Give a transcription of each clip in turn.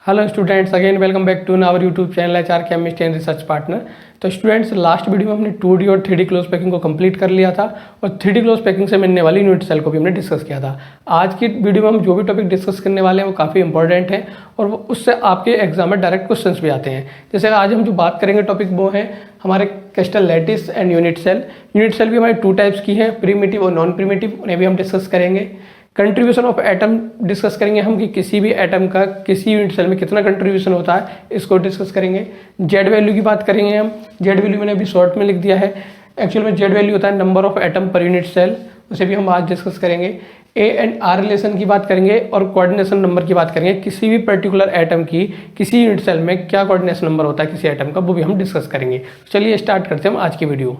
Hello students, again welcome back to our YouTube channel HR chemistry and research partner. तो students, last video में हमने 2D और 3D close packing को complete कर लिया था और 3D क्लोज पैकिंग से मिलने वाली यूनिट सेल को भी हमने डिस्कस किया था। आज की वीडियो में हम जो भी टॉपिक डिस्कस करने वाले हैं वो काफ़ी इंपॉर्टेंट है और उससे आपके एग्जाम में डायरेक्ट क्वेश्चन भी आते हैं। जैसे आज हम जो बात करेंगे टॉपिक वो है हमारे crystal lattice and unit cell. Unit cell भी हमारे 2 टाइप्स की है, प्रीमिटिव और नॉन प्रीमिटिव, उन्हें भी हम डिस्कस करेंगे। कंट्रीब्यूशन ऑफ एटम डिस्कस करेंगे हम कि किसी भी एटम का किसी यूनिट सेल में कितना कंट्रीब्यूशन होता है, इसको डिस्कस करेंगे। जेड वैल्यू की बात करेंगे हम। जेड वैल्यू मैंने अभी शॉर्ट में लिख दिया है, एक्चुअल में जेड वैल्यू होता है number of atom per unit cell, उसे भी हम आज डिस्कस करेंगे। ए एंड आर रिलेशन की बात करेंगे और कोऑर्डिनेशन नंबर की बात करेंगे। किसी भी पर्टिकुलर एटम की किसी यूनिट सेल में क्या कोऑर्डिनेशन नंबर होता है किसी एटम का, वो भी हम डिस्कस करेंगे। चलिए स्टार्ट करते हैं हम आज की वीडियो।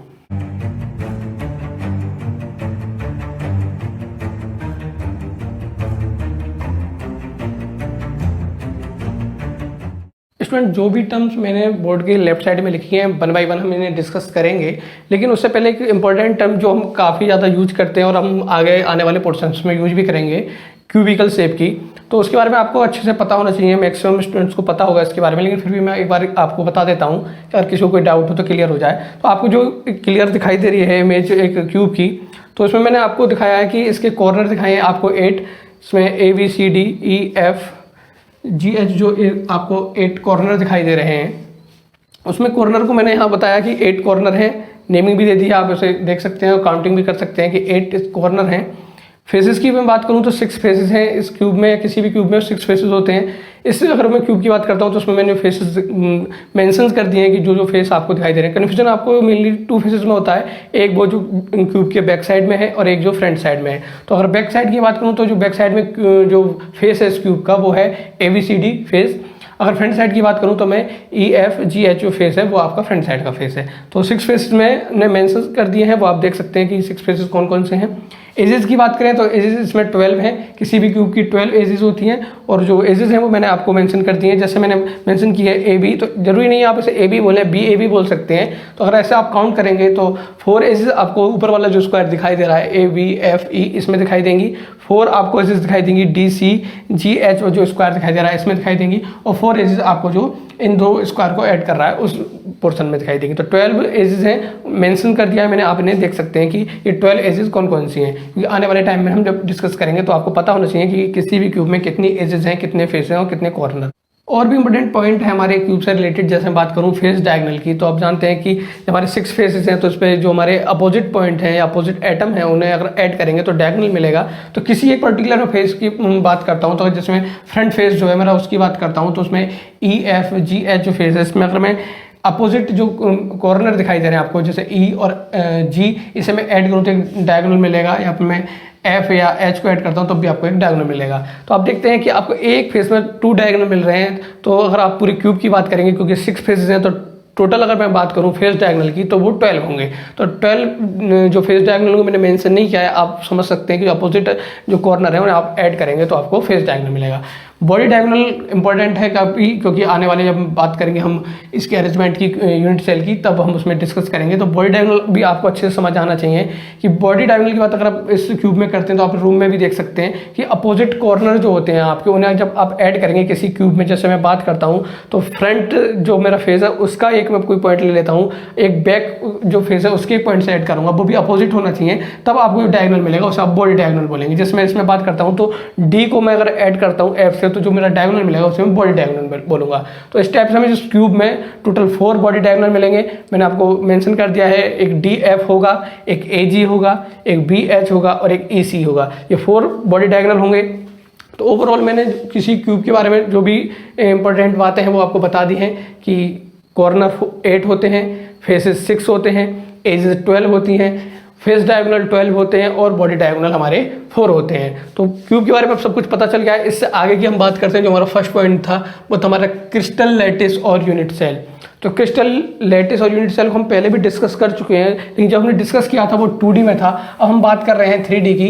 स्टूडेंट, जो भी टर्म्स मैंने बोर्ड के लेफ्ट साइड में लिखी हैं वन बाय वन हम इन्हें डिस्कस करेंगे, लेकिन उससे पहले एक इंपॉर्टेंट टर्म जो हम काफ़ी ज़्यादा यूज करते हैं और हम आगे आने वाले पोर्शंस में यूज भी करेंगे, क्यूबिकल शेप की, तो उसके बारे में आपको अच्छे से पता होना चाहिए। मैक्सिमम स्टूडेंट्स को पता होगा इसके बारे में, लेकिन फिर भी मैं एक बार आपको बता देता हूँ कि अगर किसी को कोई डाउट हो तो क्लियर हो जाए। तो आपको जो क्लियर दिखाई दे रही है इमेज एक क्यूब की, तो इसमें मैंने आपको दिखाया है कि इसके कॉर्नर दिखाए हैं आपको 8, इसमें ABCDEF GH जो आपको 8 कॉर्नर दिखाई दे रहे हैं। उसमें कॉर्नर को मैंने यहाँ बताया कि 8 कॉर्नर है, नेमिंग भी दे दी है, आप उसे देख सकते हैं और काउंटिंग भी कर सकते हैं कि 8 कॉर्नर हैं। फेसेस की मैं बात करूँ तो 6 फेसेस हैं इस क्यूब में, किसी भी क्यूब में 6 फेसेस होते हैं। इससे अगर मैं क्यूब की बात करता हूँ तो उसमें मैंने फेसेस मेंशन कर दिए हैं कि जो जो फेस आपको दिखाई दे रहे हैं। कन्फ्यूजन आपको मेनली 2 फेसेस में होता है, एक वो जो क्यूब के बैक साइड में है और एक जो फ्रंट साइड में है। तो अगर बैक साइड की बात करूँ तो जो बैक साइड में जो फेस है इस क्यूब का वो है ABCD फेस। अगर फ्रंट साइड की बात करूं तो मैं EFGH जो फेस है वो आपका फ्रंट साइड का फेस है। तो 6 फेसेस मैंने मेंशन कर दिए हैं, वो आप देख सकते हैं कि 6 फेसेस कौन कौन से हैं। एजेस की बात करें तो एजेस इसमें 12 हैं, किसी भी क्यूब की 12 एजेस होती हैं और जो एजेस हैं वो मैंने आपको मेंशन कर दिए हैं। जैसे मैंने मेंशन किया है AB, तो जरूरी नहीं है आप इसे AB बोले, BA भी बोल सकते हैं। तो अगर ऐसे आप काउंट करेंगे तो 4 एजेस आपको ऊपर वाला जो स्क्वायर दिखाई दे रहा है ABFE इसमें दिखाई देंगी, 4 आपको एजेस दिखाई देंगी DCGH जो स्क्वायर दिखाई दे रहा है इसमें दिखाई देंगी, और 4 एजेस आपको जो इन 2 स्क्वायर को ऐड कर रहा है उस पोर्शन में दिखाई देंगी। तो 12 एजेस हैं, मेंशन कर दिया है मैंने, आप इन्हें देख सकते हैं कि ये 12 एजेस कौन कौन सी हैं, क्योंकि आने वाले टाइम में हम जब डिस्कस करेंगे तो आपको पता होना चाहिए कि किसी भी क्यूब में कितनी एजेस हैं, कितने फेस हैं और कितने कॉर्नर। और भी इंपॉर्टेंट पॉइंट है हमारे क्यूब से रिलेटेड, जैसे मैं बात करूं फेस डायगोनल की, तो आप जानते हैं कि हमारे 6 फेसेस हैं तो इस पर जो हमारे अपोजिट पॉइंट हैं या अपोजिट एटम है उन्हें अगर ऐड करेंगे तो डायगोनल मिलेगा। तो किसी एक पर्टिकुलर फेस की बात करता हूं तो जिसमें फ्रंट फेस जो है मेरा उसकी बात करता हूं तो उसमें EFGH जो फेस है इसमें अगर मैं अपोजिट जो कॉर्नर दिखाई दे रहे हैं आपको, जैसे E और G, इसे मैं ऐड करूँ तो एक डायगोनल मिलेगा, या फिर मैं F या H को ऐड करता हूँ तब भी आपको एक डायगोनल मिलेगा। तो आप देखते हैं कि आपको एक फेस में 2 डायगोनल मिल रहे हैं। तो अगर आप पूरी क्यूब की बात करेंगे, क्योंकि 6 फेसेस हैं, तो टोटल अगर मैं बात करूं फेस डायगोनल की तो वो 12 होंगे। तो 12 जो फेस डायगोनल को मैंने मेंशन नहीं किया है, आप समझ सकते हैं कि अपोजिट जो कॉर्नर है उन्हें आप ऐड करेंगे तो आपको फेस डायगोनल मिलेगा। बॉडी डायगोनल इंपॉर्टेंट है काफ़ी, क्योंकि आने वाले जब बात करेंगे हम इसके अरेंजमेंट की यूनिट सेल की तब हम उसमें डिस्कस करेंगे। तो बॉडी डायगोनल भी आपको अच्छे से समझ आना चाहिए कि बॉडी डायगोनल की बात अगर आप इस क्यूब में करते हैं तो आप रूम में भी देख सकते हैं कि अपोजिट कॉर्नर जो होते हैं आपके, उन्हें जब आप ऐड करेंगे किसी क्यूब में, जैसे मैं बात करता हूँ तो फ्रंट जो मेरा फेस है उसका एक मैं कोई पॉइंट ले लेता हूँ, एक बैक जो फेस है उसके पॉइंट से ऐड करूँगा, वो भी अपोजिट होना चाहिए, तब आपको डायगोनल मिलेगा, उसे आप बॉडी डायगोनल बोलेंगे। जिसमें इसमें बात करता हूँ तो D को मैं अगर ऐड करता हूँ F से तो जो मेरा डायगोनल मिलेगा उसे मैं बॉडी डायगोनल बोलूंगा। तो इस टाइप से हमें जिस क्यूब में टोटल 4 बॉडी डायगोनल मिलेंगे, मैंने आपको मेंशन कर दिया है, एक DF होगा, एक AG होगा, एक BH होगा और एक EC होगा। ये 4 बॉडी डायगोनल होंगे। तो ओवरऑल मैंने किसी क्यूब के बारे में जो भी इंपॉर्टेंट बातें हैं वो आपको बता दी हैं कि कॉर्नर 8 होते हैं, फेसेस 6 होते हैं, एजेस 12 होती हैं, फेस डायगोनल 12 होते हैं और बॉडी डायगोनल हमारे 4 होते हैं। तो क्यूब के बारे में सब कुछ पता चल गया है। इससे आगे की हम बात करते हैं, जो हमारा फर्स्ट पॉइंट था वो था हमारा क्रिस्टल लैटिस और यूनिट सेल। तो क्रिस्टल लैटिस और यूनिट सेल को हम पहले भी डिस्कस कर चुके हैं, लेकिन जब हमने डिस्कस किया था वो 2D में था, अब हम बात कर रहे हैं 3D की,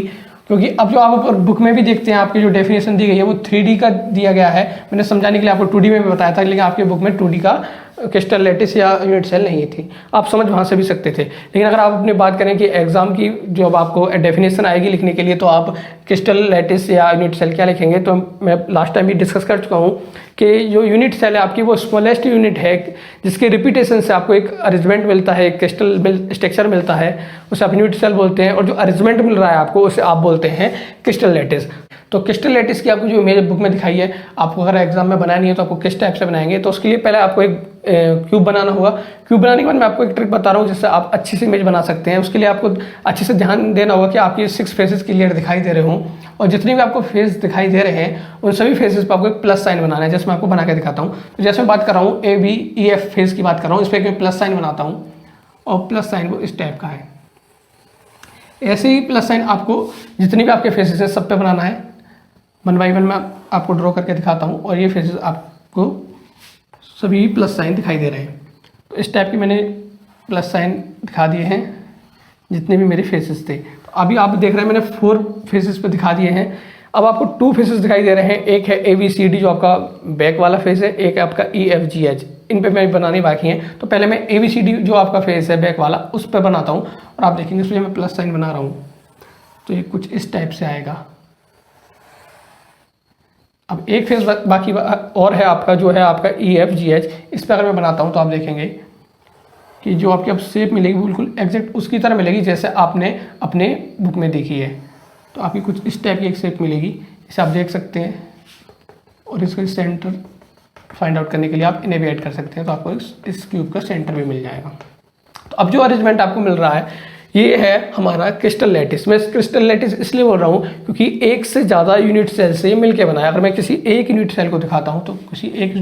क्योंकि अब जो आप बुक में भी देखते हैं आपकी जो डेफिनेशन दी गई है वो 3D का दिया गया है। मैंने समझाने के लिए आपको 2D में भी बताया था, लेकिन आपके बुक में 2D का क्रिस्टल लैटिस या यूनिट सेल नहीं थी, आप समझ वहाँ से भी सकते थे। लेकिन अगर आप अपनी बात करें कि एग्जाम की जब आपको डेफिनेशन आएगी लिखने के लिए तो आप क्रिस्टल लैटिस या यूनिट सेल क्या लिखेंगे, तो मैं लास्ट टाइम भी डिस्कस कर चुका हूँ कि जो यूनिट सेल है आपकी वो स्मॉलेस्ट यूनिट है जिसके रिपीटेशन से आपको एक अरेंजमेंट मिलता है, एक क्रिस्टल स्ट्रक्चर मिलता है, उसे आप यूनिट सेल बोलते हैं। और जो अरेंजमेंट मिल रहा है आपको उसे आप बोलते हैं क्रिस्टल लैटिस। तो क्रिस्टल लैटिस की आपको जो मेरे बुक में दिखाई है, आपको अगर एग्जाम में बनानी है तो आपको किस टाइप से बनाएंगे, तो उसके लिए पहले आपको एक क्यूब बनाना होगा। क्यूब बनाने के बाद मैं आपको एक ट्रिक बता रहा हूँ जिससे आप अच्छी सी इमेज बना सकते हैं। उसके लिए आपको अच्छे से ध्यान देना होगा कि आपके 6 फेसेस क्लियर दिखाई दे रहे हों, और जितने भी आपको फेस दिखाई दे रहे हैं उन सभी फेसेस पर आपको एक प्लस साइन बनाना है, जैसे मैं आपको बना के दिखाता हूँ। तो जैसे मैं बात कर रहा हूँ ABEF फेस की बात कर रहा हूँ, इस पर एक प्लस साइन बनाता हूँ और प्लस साइन वो इस टाइप का है। ऐसे ही प्लस साइन आपको जितने भी आपके फेसेस हैं सब पे बनाना है। 1 बाई 1 मैं आपको ड्रॉ करके दिखाता हूँ और ये फेसेस आपको सभी प्लस साइन दिखाई दे रहे हैं। तो इस टाइप के मैंने प्लस साइन दिखा दिए हैं जितने भी मेरे फेसेस थे। तो अभी आप देख रहे हैं मैंने 4 फेसेस पे दिखा दिए हैं। अब आपको 2 फेसेस दिखाई दे रहे हैं, एक है ABCD जो आपका बैक वाला फेस है, एक है आपका EFGH। इन पे मैं बनाने बाकी हैं। तो पहले मैं ABCD जो आपका फेस है बैक वाला उस पर बनाता हूँ और आप देखेंगे इसमें मैं प्लस साइन बना रहा हूँ तो ये कुछ इस टाइप से आएगा। अब एक फेस बाकी और है आपका जो है आपका EFGH। इस पर अगर मैं बनाता हूँ तो आप देखेंगे कि जो आपकी अब शेप मिलेगी बिल्कुल एग्जैक्ट उसकी तरह मिलेगी जैसे आपने अपने बुक में देखी है। तो आपकी कुछ इस टाइप की एक शेप मिलेगी, इसे आप देख सकते हैं। और इसका सेंटर फाइंड आउट करने के लिए आप इन्हें भी ऐड कर सकते हैं, तो आपको इस क्यूब का सेंटर भी मिल जाएगा। तो अब जो अरेंजमेंट आपको मिल रहा है ये है हमारा क्रिस्टल लैटिस। मैं क्रिस्टल लैटिस इसलिए बोल रहा हूँ क्योंकि एक से ज़्यादा यूनिट सेल से मिलकर बनाया। अगर मैं किसी एक यूनिट सेल को दिखाता हूँ तो किसी एक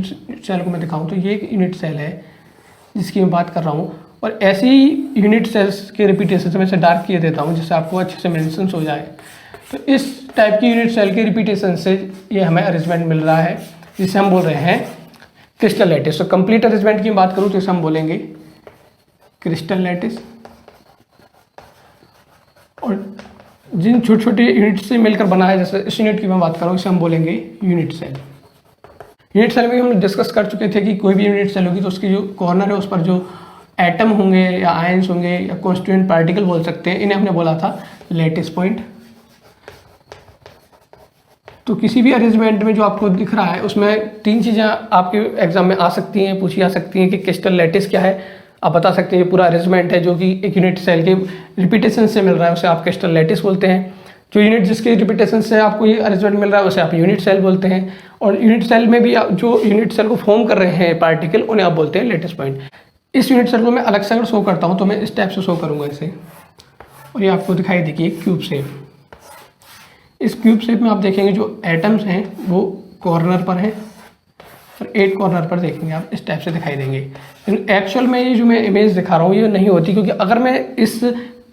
सेल को मैं दिखाऊँ तो ये एक यूनिट सेल है जिसकी मैं बात कर रहा हूँ, और ऐसी यूनिट सेल्स के रिपीटेशन से मैं इसे डार्क किए देता हूँ जिससे आपको अच्छे से मेंशन हो जाए। तो इस टाइप की यूनिट सेल के रिपीटेशन से ये हमें अरेंजमेंट मिल रहा है जिसे हम बोल रहे हैं क्रिस्टल लैटिस। तो कंप्लीट अरेंजमेंट की बात करूँ तो इसे हम बोलेंगे क्रिस्टल लैटिस। और जिन छोटे छोटे यूनिट से मिलकर बना है, जैसे इस यूनिट की मैं बात करूँ इसे हम बोलेंगे यूनिट सेल। यूनिट सेल में हम डिस्कस कर चुके थे कि कोई भी यूनिट सेल होगी तो उसकी जो कॉर्नर है उस पर जो एटम होंगे या आयंस होंगे या कॉन्स्टिट्यूएंट पार्टिकल बोल सकते हैं, इन्हें हमने बोला था लैटिस पॉइंट। तो किसी भी अरेंजमेंट में जो आपको दिख रहा है उसमें 3 चीज़ें आपके एग्जाम में आ सकती हैं, पूछी जा सकती हैं कि क्रिस्टल लैटिस क्या है। आप बता सकते हैं ये पूरा अरेंजमेंट है जो कि एक यूनिट सेल के रिपीटेशन से मिल रहा है, उसे आप क्रिस्टल लैटिस बोलते हैं। जो यूनिट जिसके रिपीटेशन से आपको ये अरेंजमेंट मिल रहा है उसे आप यूनिट सेल बोलते हैं। और यूनिट सेल में भी जो यूनिट सेल को फॉर्म कर रहे हैं पार्टिकल उन्हें आप बोलते हैं लैटिस पॉइंट। इस यूनिट सेल को मैं अलग से अगर शो करता हूँ तो मैं इस टाइप से शो करूँगा इसे, और ये आपको दिखाई देगी क्यूब शेप। इस क्यूब शेप में आप देखेंगे जो एटम्स हैं वो कॉर्नर पर हैं और 8 कॉर्नर पर देखेंगे आप इस टाइप से दिखाई देंगे। लेकिन एक्चुअल में ये जो मैं इमेज दिखा रहा हूँ ये नहीं होती, क्योंकि अगर मैं इस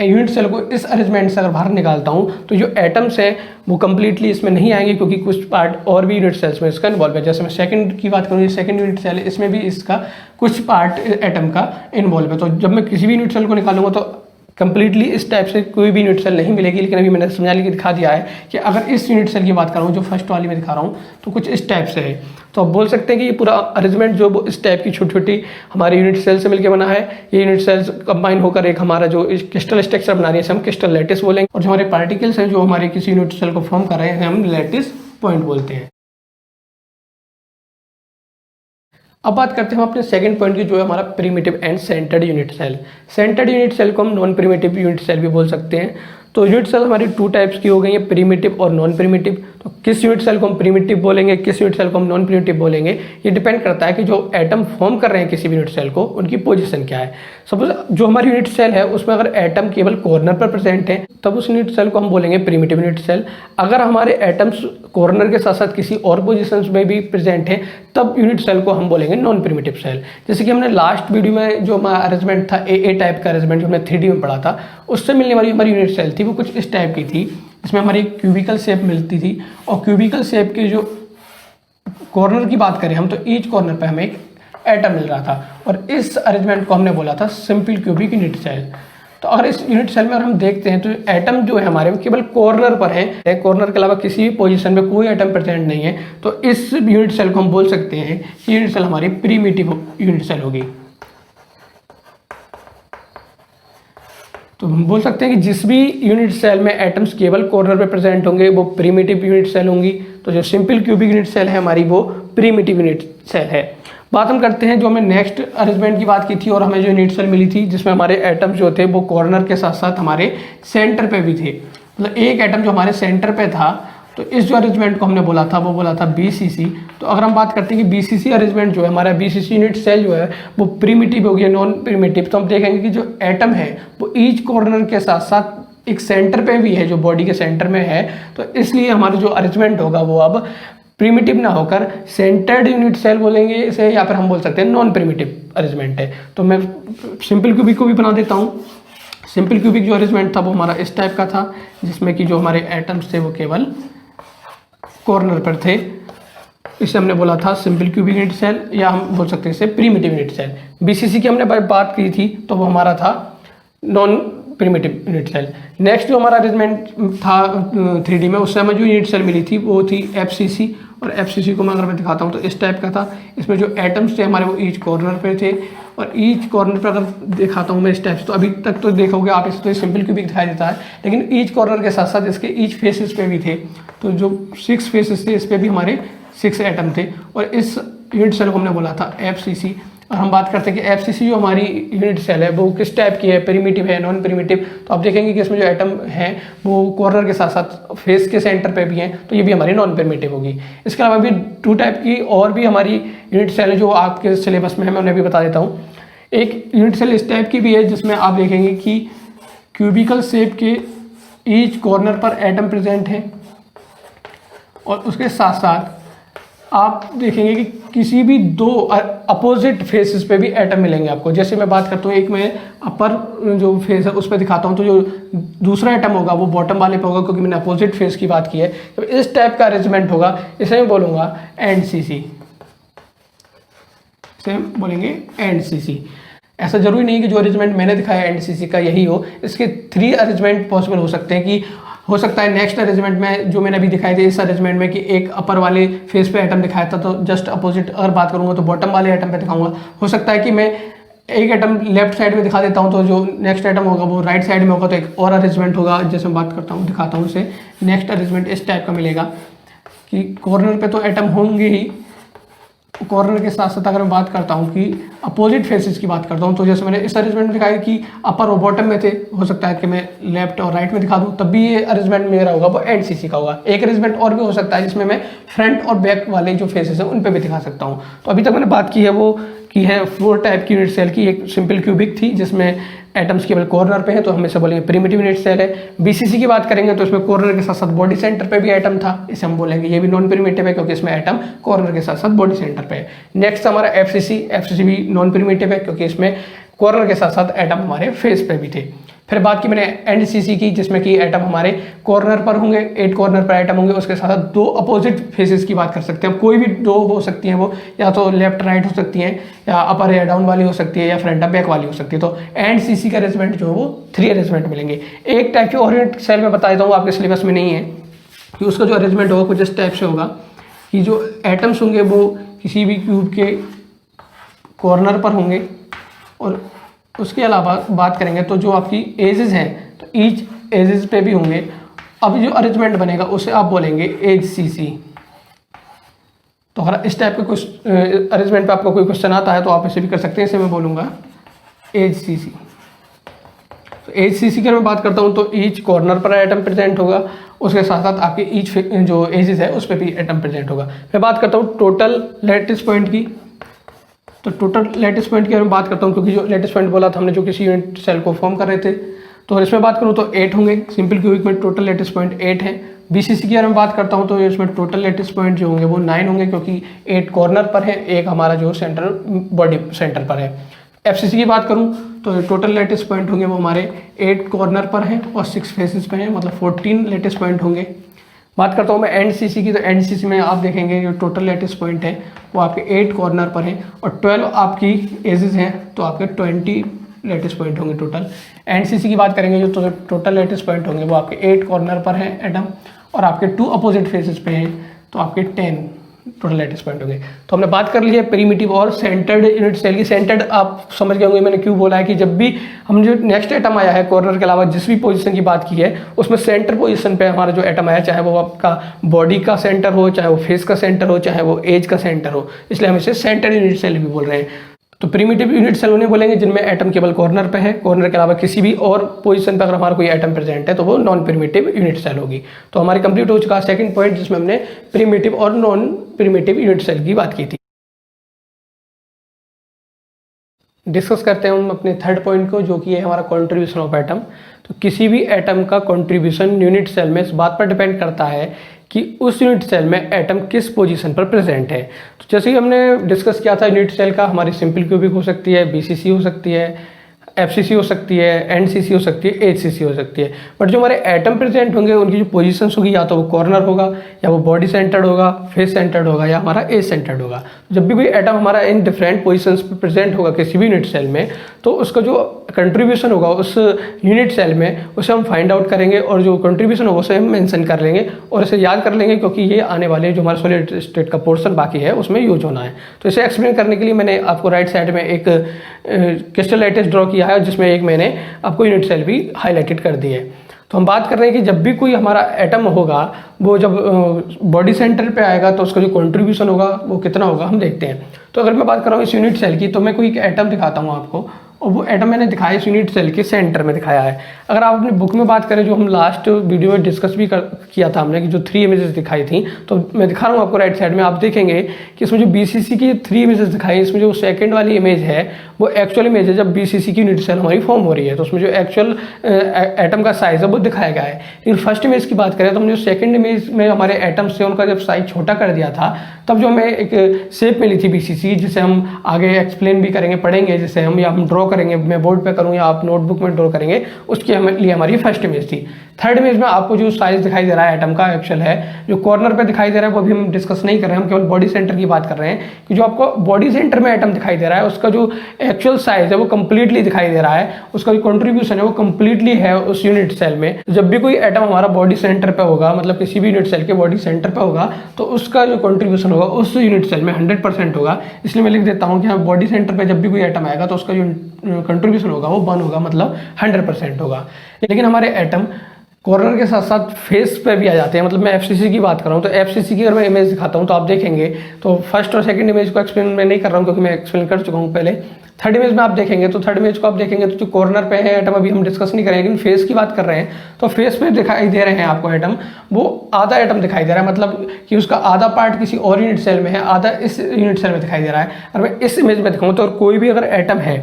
यूनिट सेल को इस अरेंजमेंट से अगर बाहर निकालता हूँ तो जो एटम्स हैं वो कम्प्लीटली इसमें नहीं आएंगे, क्योंकि कुछ पार्ट और भी यूनिट सेल्स में इसका इन्वॉल्व है। जैसे मैं सेकंड की बात करूँ, ये सेकंड यूनिट सेल है, इसमें भी इसका कुछ पार्ट एटम का इन्वॉल्व है। तो जब मैं किसी भी यूनिट सेल को निकालूंगा तो कंप्लीटली इस टाइप से कोई भी यूनिट सेल नहीं मिलेगी। लेकिन अभी मैंने समझा के दिखा दिया है कि अगर इस यूनिट सेल की बात करूँ जो फर्स्ट वाली में दिखा रहा हूँ तो कुछ इस टाइप से है। तो आप बोल सकते हैं कि ये पूरा अरेंजमेंट जो इस टाइप की छोटी छोटी हमारे यूनिट सेल से मिलकर बना है, ये यूनिट सेल्स कंबाइन होकर एक हमारा जो क्रिस्टल स्ट्रक्चर बना रही है हम क्रिस्टल लैटिस बोलेंगे। और जो हमारे पार्टिकल्स हैं जो हमारे किसी यूनिट सेल को फॉर्म कर रहे हैं हम लैटिस पॉइंट बोलते हैं। अब बात करते हैं हम अपने सेकंड पॉइंट की, जो है हमारा primitive and centred unit cell. Centred unit cell को हम नॉन प्रिमिटिव यूनिट सेल भी बोल सकते हैं। तो यूनिट सेल हमारी 2 टाइप्स की हो गई है, प्रिमिटिव और नॉन प्रिमिटिव। तो किस यूनिट सेल को हम प्रिमिटिव बोलेंगे, किस यूनिट सेल को हम नॉन प्रिमिटिव बोलेंगे, ये डिपेंड करता है कि जो एटम फॉर्म कर रहे हैं किसी भी यूनिट सेल को उनकी पोजीशन क्या है। सपोज जो हमारी यूनिट सेल है उसमें अगर एटम केवल कॉर्नर पर प्रेजेंट है तब उस यूनिट सेल को हम बोलेंगे प्रिमिटिव यूनिट सेल। अगर हमारे एटम्स कॉर्नर के साथ साथ किसी और पोजीशंस में भी प्रेजेंट है तब यूनिट सेल को हम बोलेंगे नॉन प्रिमिटिव सेल। जैसे कि हमने लास्ट वीडियो में जो हमारा अरेंजमेंट था ए टाइप का अरेंजमेंट जो हमने 3D में पढ़ा था, उससे मिलने वाली हमारी यूनिट सेल थी वो कुछ इस टाइप की थी, इसमें हमारी क्यूबिकल शेप मिलती थी। और क्यूबिकल शेप के जो कॉर्नर की बात करें हम तो ईच कॉर्नर पे हमें एक एटम मिल रहा था, और इस अरेंजमेंट को हमने बोला था सिंपल क्यूबिक यूनिट सेल। तो अगर इस यूनिट सेल में अगर हम देखते हैं तो एटम जो है हमारे वो केवल कॉर्नर पर है, कॉर्नर के अलावा किसी भी पोजीशन में कोई एटम प्रेजेंट नहीं है, तो इस यूनिट सेल को हम बोल सकते हैं कि यूनिट सेल हमारी प्रिमिटिव यूनिट सेल होगी। तो हम बोल सकते हैं कि जिस भी यूनिट सेल में एटम्स केवल कॉर्नर पे प्रेजेंट होंगे वो प्रिमिटिव यूनिट सेल होंगी। तो जो सिंपल क्यूबिक यूनिट सेल है हमारी वो प्रिमिटिव यूनिट सेल है। बात हम करते हैं जो हमें नेक्स्ट अरेंजमेंट की बात की थी और हमें जो यूनिट सेल मिली थी जिसमें हमारे एटम्स जो थे वो कॉर्नर के साथ साथ हमारे सेंटर पे भी थे, मतलब एक एटम जो हमारे सेंटर पे था। तो इस जो अरेंजमेंट को हमने बोला था वो बोला था BCC। तो अगर हम बात करते हैं कि BCC अरेंजमेंट जो है हमारा BCC यूनिट सेल जो है वो प्रिमिटिव हो गया, नॉन प्रिमिटिव। तो हम देखेंगे कि जो एटम है वो ईच कॉर्नर के साथ साथ एक सेंटर पे भी है जो बॉडी के सेंटर में है। तो इसलिए हमारा जो अरेंजमेंट होगा वो अब प्रिमिटिव ना होकर सेंटर्ड यूनिट सेल बोलेंगे इसे, या फिर हम बोल सकते हैं नॉन प्रिमिटिव अरेंजमेंट है। तो मैं सिंपल क्यूबिक को भी बना देता हूँ। सिंपल क्यूबिक जो अरेंजमेंट था वो हमारा इस टाइप का था जिसमें कि जो हमारे एटम्स थे वो केवल कॉर्नर पर थे। इसे हमने बोला था सिंपल क्यूबिक यूनिट सेल, या हम बोल सकते हैं इसे प्रिमिटिव यूनिट सेल। BCC की हमने बात की थी तो वो हमारा था non primitive unit cell. Next जो हमारा अरेंजमेंट था 3D में उससे हमें जो यूनिट सेल मिली थी वो थी FCC। और FCC को मैं अगर मैं दिखाता हूँ तो इस टाइप का था। इसमें जो एटम्स थे हमारे वो ईच कॉर्नर पे थे, और ईच कॉर्नर पे अगर दिखाता हूँ मैं इस टाइप से, तो अभी तक तो देखोगे आप इसे तो सिंपल क्यूबिक दिखाई देता है, लेकिन ईच कॉर्नर के साथ साथ इसके ईच फेसेस पे भी थे। तो जो 6 फेसेस थे इस पे भी हमारे 6 एटम थे, और इस यूनिट सेल को हमने बोला था FCC। और हम बात करते हैं कि FCC जो हमारी यूनिट सेल है वो किस टाइप की है, प्रिमिटिव है, नॉन प्रिमिटिव। तो आप देखेंगे कि इसमें जो एटम है वो कॉर्नर के साथ साथ फेस के सेंटर पे भी हैं, तो ये भी हमारी नॉन प्रिमिटिव होगी। इसके अलावा भी 2 टाइप की और भी हमारी यूनिट सेल है जो आपके सिलेबस में है, मैं उन्हें भी बता देता हूँ। एक यूनिट सेल इस टाइप की भी है जिसमें आप देखेंगे कि क्यूबिकल शेप के ईच कॉर्नर पर एटम प्रेजेंट है, और उसके साथ साथ आप देखेंगे कि किसी भी 2 अपोजिट फेसेस पे भी एटम मिलेंगे आपको। जैसे मैं बात करता हूँ, एक मैं अपर जो फेस है उस पर दिखाता हूँ, तो जो दूसरा एटम होगा वो बॉटम वाले पे होगा क्योंकि मैंने अपोजिट फेस की बात की है। तो इस टाइप का अरेंजमेंट होगा, इसे मैं बोलूँगा NCC, इसे बोलेंगे NCC। ऐसा जरूरी नहीं कि जो अरेंजमेंट मैंने दिखाया NCC का यही हो, इसके 3 अरेंजमेंट पॉसिबल हो सकते हैं। कि हो सकता है नेक्स्ट अरेंजमेंट में जो मैंने अभी दिखाई थे इस अरेंजमेंट में कि एक अपर वाले फेस पे एटम दिखाया था, तो जस्ट अपोजिट अगर बात करूंगा तो बॉटम वाले एटम पे दिखाऊंगा। हो सकता है कि मैं एक एटम लेफ्ट साइड में दिखा देता हूं तो जो नेक्स्ट एटम होगा वो राइट साइड में होगा, तो एक और अरेंजमेंट होगा। जैसे मैं बात करता हूँ दिखाता हूँ उसे, नेक्स्ट अरेंजमेंट इस टाइप का मिलेगा कि कॉर्नर पे तो एटम होंगे ही, कॉर्नर के साथ साथ अगर मैं बात करता हूँ कि अपोजिट फेसेस की बात करता हूँ, तो जैसे मैंने इस अरेंजमेंट में दिखाया कि अपर और बॉटम में थे, हो सकता है कि मैं लेफ्ट और राइट में दिखा दूँ, तब भी ये अरेंजमेंट मेरा होगा वो NCC का होगा। एक अरेंजमेंट और भी हो सकता है जिसमें मैं फ्रंट और बैक वाले जो फेसेस हैं उन पर भी दिखा सकता हूँ। तो अभी तक मैंने बात की है वो की है 4 टाइप की यूनिट सेल की। एक सिंपल क्यूबिक थी जिसमें एटम्स केवल कॉर्नर पे हैं, तो हम इसे बोलेंगे प्रिमिटिव यूनिट सेल है। BCC की बात करेंगे तो इसमें कॉर्नर के साथ साथ बॉडी सेंटर पे भी एटम था, इसे हम बोलेंगे ये भी नॉन प्रिमिटिव है क्योंकि इसमें एटम कॉर्नर के साथ साथ बॉडी सेंटर पे है। नेक्स्ट हमारा FCC भी नॉन प्रिमिटिव है क्योंकि इसमें कॉर्नर के साथ साथ एटम हमारे फेस पे भी थे। फिर बात की मैंने NCC की जिसमें कि एटम हमारे कॉर्नर पर होंगे, 8 कॉर्नर पर एटम होंगे, उसके साथ साथ 2 अपोजिट फेसेस की बात कर सकते हैं। कोई भी 2 हो सकती हैं, वो या तो लेफ्ट राइट हो सकती हैं, या अपर या डाउन वाली हो सकती है, या फ्रंट बैक वाली हो सकती है। तो NCC का अरेंजमेंट जो है वो 3 अरेंजमेंट मिलेंगे। एक टाइप की और यूनिट सेल में बता देता हूँ, आपके सिलेबस में नहीं है, कि उसका जो अरेंजमेंट होगा कुछ इस टाइप से होगा कि जो एटम्स होंगे वो किसी भी क्यूब के कॉर्नर पर होंगे, और उसके अलावा बात करेंगे तो जो आपकी एजेस हैं तो ईच एजेस पे भी होंगे। अब जो अरेंजमेंट बनेगा उसे आप बोलेंगे HCC। तो अगर इस टाइप के कुछ अरेंजमेंट पे आपको कोई क्वेश्चन आता है तो आप इसे भी कर सकते हैं, इसे मैं बोलूँगा HCC। तो HCC की मैं बात करता हूँ तो ईच कॉर्नर पर एटम प्रेजेंट होगा, उसके साथ साथ आपके ईच जो एजेस है उस पर भी एटम प्रेजेंट होगा। मैं बात करता हूँ टोटल लैटिस पॉइंट की। तो टोटल लैटिस पॉइंट की अगर मैं बात करता हूँ, क्योंकि जो लैटिस पॉइंट बोला था हमने जो किसी यूनिट सेल को फॉर्म कर रहे थे, तो इसमें बात करूँ तो 8 होंगे। सिंपल क्यूबिक में टोटल लैटिस पॉइंट 8 है। BCC की अगर मैं बात करता हूँ तो इसमें टोटल लैटिस पॉइंट जो होंगे वो 9 होंगे क्योंकि 8 कॉर्नर पर है, एक हमारा जो सेंटर बॉडी सेंटर पर है। FCC की बात करूँ तो टोटल लैटिस पॉइंट होंगे वो हमारे 8 कॉर्नर पर हैं और 6 फेसेस पे हैं, मतलब 14 लैटिस पॉइंट होंगे। बात करता हूँ मैं NCC की, तो NCC में आप देखेंगे जो टोटल लैटिस पॉइंट है वो आपके 8 कॉर्नर पर हैं और 12 आपकी एजेस हैं, तो आपके 20 लेटिस पॉइंट होंगे टोटल। एनसीसी की बात करेंगे, जो टोटल लेटिस पॉइंट होंगे वो आपके 8 कॉर्नर पर हैं एटम, और आपके 2 अपोजिट फेसेस पे हैं तो आपके 10 टोटल लेटिस पॉइंट होंगे। तो हमने बात कर ली है प्रिमिटिव और सेंटर्ड यूनिट सेल की। सेंटर्ड आप समझ गए होंगे मैंने क्यों बोला है कि जब भी हम जो नेक्स्ट एटम आया है कॉर्नर के अलावा जिस भी पोजीशन की बात की है उसमें सेंटर पोजीशन पे हमारा जो एटम आया, चाहे वो आपका बॉडी का सेंटर हो, चाहे वो फेस का सेंटर हो, चाहे वो एज का सेंटर हो, इसलिए हम इसे सेंटर्ड यूनिट सेल भी बोल रहे हैं। तो प्रिमिटिव यूनिट सेल उन्हें बोलेंगे जिनमें एटम केवल कॉर्नर पे है, कॉर्नर के अलावा किसी भी और पोजीशन पर अगर हमारा कोई एटम प्रेजेंट है तो वो नॉन प्रिमिटिव यूनिट सेल होगी। तो हमारी कंप्लीट हो चुका सेकंड पॉइंट जिसमें हमने प्रिमिटिव और नॉन प्रिमिटिव यूनिट सेल की बात की थी। डिस्कस करते हैं हम अपने थर्ड पॉइंट को, जो कि है हमारा कंट्रीब्यूशन ऑफ एटम। तो किसी भी एटम का कंट्रीब्यूशन यूनिट सेल में इस बात पर डिपेंड करता है कि उस यूनिट सेल में एटम किस पोजीशन पर प्रेजेंट है। तो जैसे कि हमने डिस्कस किया था यूनिट सेल का, हमारी सिंपल क्यूबिक हो सकती है, बीसीसी हो सकती है, एफसीसी हो सकती है, एनसीसी हो सकती है, एचसीसी हो सकती है। बट जो हमारे एटम प्रेजेंट होंगे उनकी जो पोजीशंस होगी या तो वो कॉर्नर होगा, या वो बॉडी सेंटर्ड होगा, फेस सेंटर्ड होगा, या हमारा एज सेंटर्ड होगा। जब भी कोई एटम हमारा इन डिफरेंट पोजीशंस पे प्रेजेंट होगा किसी भी यूनिट सेल में, तो उसका जो कंट्रीब्यूशन होगा उस यूनिट सेल में उसे हम फाइंड आउट करेंगे, और जो कंट्रीब्यूशन होगा उसे हम मेंशन कर लेंगे और इसे याद कर लेंगे, क्योंकि ये आने वाले जो हमारा सॉलिड स्टेट का पोर्शन बाकी है उसमें यूज होना है। तो इसे एक्सप्लेन करने के लिए मैंने आपको राइट साइड में एक क्रिस्टल लैटिस ड्रॉ किया है, जिसमें एक मैंने आपको यूनिट सेल भी हाईलाइटेड कर दी है। तो हम बात कर रहे हैं कि जब भी कोई हमारा एटम होगा वो जब बॉडी सेंटर पे आएगा तो उसका जो कंट्रीब्यूशन होगा वो कितना होगा हम देखते हैं। तो अगर मैं बात कर रहा हूँ इस यूनिट सेल की, तो मैं कोई एक एटम दिखाता हूँ आपको, और वो एटम मैंने दिखाया इस यूनिट सेल के सेंटर में दिखाया है। अगर आप अपनी बुक में बात करें, जो हम लास्ट वीडियो में डिस्कस भी किया था हमने, कि जो 3 इमेजेस दिखाई थी, तो मैं दिखा रहा हूँ आपको राइट साइड में। आप देखेंगे कि इसमें जो बीसीसी की 3 इमेजेस दिखाई, इसमें जो सेकंड वाली इमेज है वो एक्चुअल इमेज है जब बीसीसी की यूनिट सेल हमारी फॉर्म हो रही है, तो उसमें जो एक्चुअल एटम का साइज है वो दिखाया गया है। लेकिन फर्स्ट इमेज की बात करें तो हमने जो सेकंड इमेज में हमारे एटम्स थे उनका जब साइज छोटा कर दिया था, तब जो हमें एक शेप मिली थी बीसीसी, जिसे हम आगे एक्सप्लेन भी करेंगे, पढ़ेंगे, जिसे हम या हम ड्रॉ करेंगे, मैं बोर्ड पे करूँ या आप नोटबुक में ड्रॉ करेंगे, उसके लिए हमारी फर्स्ट इमेज थी। थर्ड इमेज में आपको जो साइज दिखाई दे रहा है एटम का एक्चुअल है, जो कॉर्नर पे दिखाई दे रहा है वो भी हम डिस्कस नहीं कर रहे हैं, हम केवल बॉडी सेंटर की बात कर रहे हैं कि जो आपको बॉडी सेंटर में एटम दिखाई दे रहा है उसका जो एक्चुअल साइज है वो कंप्लीटली दिखाई दे रहा है, उसका जो कंट्रीब्यूशन है वो कंप्लीटली है उस यूनिट सेल में। जब भी कोई एटम हमारा बॉडी सेंटर पे होगा, मतलब किसी भी यूनिट सेल के बॉडी सेंटर पे होगा, तो उसका जो कंट्रीब्यूशन होगा उस यूनिट सेल में 100% होगा। इसलिए मैं लिख देता हूँ कि बॉडी सेंटर पे जब भी कोई एटम आएगा तो उसका जो कंट्रीब्यूशन होगा वो 1 होगा, मतलब 100% होगा। लेकिन हमारे एटम कॉर्नर के साथ साथ फेस पे भी आ जाते हैं, मतलब मैं एफसीसी की बात कर रहा हूँ, तो एफसीसी की अगर मैं इमेज दिखाता हूँ तो आप देखेंगे, तो फर्स्ट और सेकंड इमेज को एक्सप्लेन मैं नहीं कर रहा हूँ क्योंकि मैं एक्सप्लेन कर चुका हूँ पहले। थर्ड इमेज में आप देखेंगे, तो थर्ड इमेज को आप देखेंगे तो जो कॉर्नर पे है एटम, अभी हम डिस्कस नहीं करेंगे, लेकिन फेस की बात कर रहे हैं, तो फेस पे दिखाई दे रहे हैं आपको एटम, वो आधा एटम दिखाई दे रहा है, मतलब कि उसका आधा पार्ट किसी और यूनिट सेल में है, आधा इस यूनिट सेल में दिखाई दे रहा है। और मैं इस इमेज में दिखाऊँ तो कोई भी अगर एटम है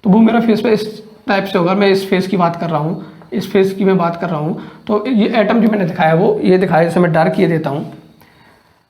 तो वो मेरा फेस पे इस टाइप से होगा। मैं इस फेस की बात कर रहा हूँ, इस फेस की मैं बात कर रहा हूँ, तो ये एटम जो मैंने दिखाया वो ये दिखाया, जैसे मैं डार्क ये देता हूँ।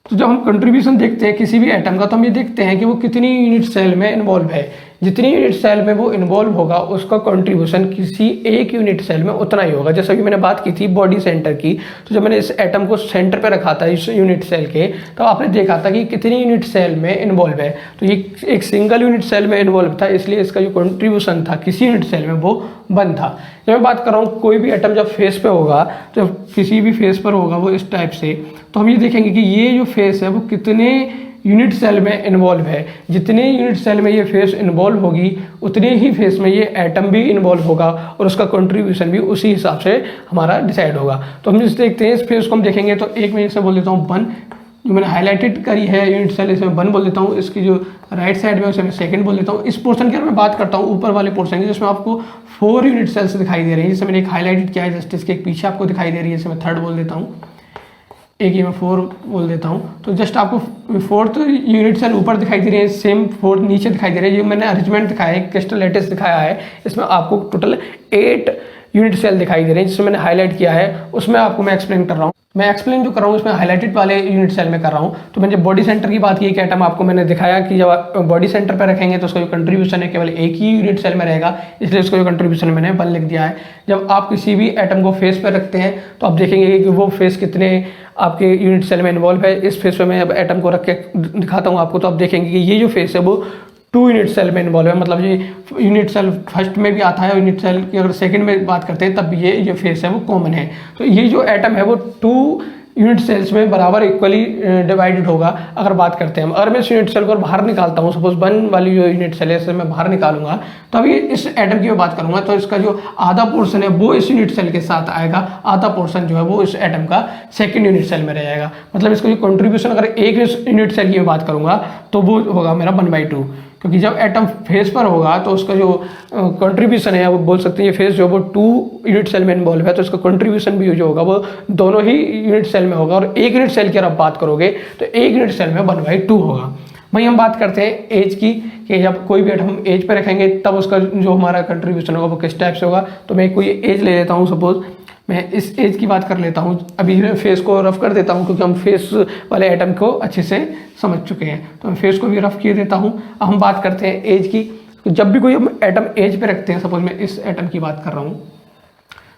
तो जब हम कंट्रीब्यूशन देखते हैं किसी भी एटम का, तो हम ये देखते हैं कि वो कितनी यूनिट सेल में इन्वॉल्व है। जितनी यूनिट सेल में वो इन्वॉल्व होगा उसका कंट्रीब्यूशन किसी एक यूनिट सेल में उतना ही होगा। जैसा कि मैंने बात की थी बॉडी सेंटर की, तो जब मैंने इस एटम को सेंटर पे रखा था इस यूनिट सेल के, तो आपने देखा था कि कितनी यूनिट सेल में इन्वॉल्व है। तो ये एक सिंगल यूनिट सेल में इन्वॉल्व था, इसलिए इसका जो कंट्रीब्यूशन था किसी यूनिट सेल में वो 1 था। जब मैं बात कर रहा हूँ कोई भी एटम जब फेस पे होगा, तो किसी भी फेस पर होगा वो इस टाइप से, तो हम ये देखेंगे कि ये जो फेस है वो कितने यूनिट सेल में इन्वॉल्व है। जितने यूनिट सेल में ये फेस इन्वॉल्व होगी उतने ही फेस में ये एटम भी इन्वॉल्व होगा, और उसका कंट्रीब्यूशन भी उसी हिसाब से हमारा डिसाइड होगा। तो हम जिस देखते हैं इस फेस को हम देखेंगे, तो एक मैं इसे बोल देता हूँ 1, जो मैंने हाईलाइटेड करी है यूनिट सेल, इसे मैं 1 बोल देता हूँ। इसकी जो राइट साइड में उसे मैं 2 बोल देता हूँ। इस पोर्शन की अगर मैं बात करता हूँ ऊपर वाले पोर्शन की, जिसमें आपको 4 यूनिट सेल्स दिखाई दे रही है, जिससे मैंने एक हाईलाइटेड किया है, जस्ट इसके एक पीछे आपको दिखाई दे रही है, इसे मैं 3rd बोल देता हूँ, एक ही मैं 4 बोल देता हूँ। तो जस्ट आपको 4th यूनिट सेल ऊपर दिखाई दे रही है, सेम 4 नीचे दिखाई दे रही है। ये मैंने अरेंजमेंट दिखाया है, क्रिस्टल लैटिस दिखाया है, इसमें आपको टोटल 8 यूनिट सेल दिखाई दे रहे हैं, जिसमें मैंने हाईलाइट किया है, उसमें आपको मैं एक्सप्लेन कर रहा हूँ। मैं एक्सप्लेन जो कर रहा हूँ इसमें हाईलाइटेड वाले यूनिट सेल में कर रहा हूँ। तो मैंने जब बॉडी सेंटर की बात की कि एटम आपको मैंने दिखाया कि जब बॉडी सेंटर पर रखेंगे तो उसका जो कंट्रीब्यूशन है केवल एक ही यूनिट सेल में रहेगा, इसलिए उसका जो कंट्रीब्यूशन मैंने 1 लिख दिया है। जब आप किसी भी एटम को फेस पर रखते हैं तो आप देखेंगे कि वो फेस कितने आपके यूनिट सेल में इन्वॉल्व है। इस फेस पे मैं अब एटम को रख के दिखाता हूँ आपको, तो आप देखेंगे कि ये जो फेस है वो 2 यूनिट सेल में इन्वॉल्व है, मतलब ये यूनिट सेल फर्स्ट में भी आता है और यूनिट सेल की अगर सेकंड में बात करते हैं तब ये फेस है वो कॉमन है। तो ये जो एटम है वो 2 यूनिट सेल्स में बराबर इक्वली डिवाइडेड होगा। अगर बात करते हैं अगर मैं इस यूनिट सेल को बाहर निकालता हूँ, सपोज 1 वाली जो यूनिट सेल है इसे मैं बाहर निकालूंगा, तो अभी इस एटम की मैं बात करूंगा तो इसका जो आधा पोर्शन है वो इस यूनिट सेल के साथ आएगा, आधा पोर्शन जो है वो इस एटम का सेकंड यूनिट सेल में रह जाएगा। मतलब इसका जो कंट्रीब्यूशन अगर एक यूनिट सेल की मैं बात करूंगा तो वो होगा मेरा 1/2, क्योंकि जब एटम फेस पर होगा तो उसका जो कंट्रीब्यूशन है वो बोल सकते हैं ये फेस जो वो 2 यूनिट सेल में इन्वॉल्व है, तो इसका कंट्रीब्यूशन भी जो होगा वो दोनों ही यूनिट सेल में होगा। और एक यूनिट सेल की अगर आप बात करोगे तो एक यूनिट सेल में 1/2 होगा। वहीं हम बात करते हैं एज की, कि जब कोई भी एटम हम एज पे रखेंगे तब उसका जो हमारा कंट्रीब्यूशन होगा वो किस टाइप से होगा। तो मैं कोई एज ले लेता हूँ, सपोज मैं इस एज की बात कर लेता हूँ। अभी मैं फेस को रफ कर देता हूँ क्योंकि हम फेस वाले एटम को अच्छे से समझ चुके हैं, तो मैं फेस को भी रफ किए देता हूँ। अब हम बात करते हैं एज की। तो जब भी कोई हम एटम एज पे रखते हैं, सपोज मैं इस एटम की बात कर रहा हूँ,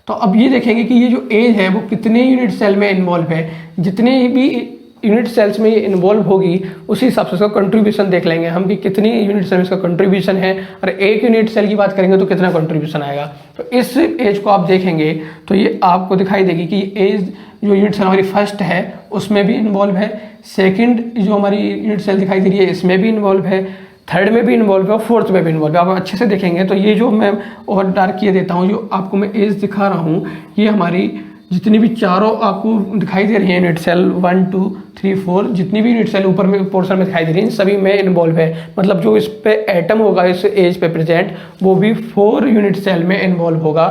तो अब ये देखेंगे कि ये जो एज है वो कितने यूनिट सेल में इन्वॉल्व है। जितने भी यूनिट सेल्स में ये इन्वॉल्व होगी उसी हिसाब से उसका कंट्रीब्यूशन देख लेंगे हम कि कितनी यूनिट सेल में इसका कंट्रीब्यूशन है। और एक यूनिट सेल की बात करेंगे तो कितना कंट्रीब्यूशन आएगा। तो इस एज को आप देखेंगे तो ये आपको दिखाई देगी कि एज जो यूनिट सेल हमारी फर्स्ट है उसमें भी इन्वॉल्व है, सेकंड जो हमारी यूनिट सेल दिखाई दे रही है इसमें भी इन्वॉल्व है, थर्ड में भी इन्वॉल्व है और फोर्थ में भी इन्वॉल्व है। आप अच्छे से देखेंगे तो ये जो मैं और डार्क किए देता हूँ, जो आपको मैं एज दिखा रहा हूँ, ये हमारी जितनी भी चारों आपको दिखाई दे रही है यूनिट सेल 1 2 3 4, जितनी भी यूनिट सेल ऊपर में पोर्शन में दिखाई दे रही है सभी में इन्वॉल्व है। मतलब जो इस पे एटम होगा इस एज पे प्रेजेंट वो भी 4 यूनिट सेल में इन्वॉल्व होगा।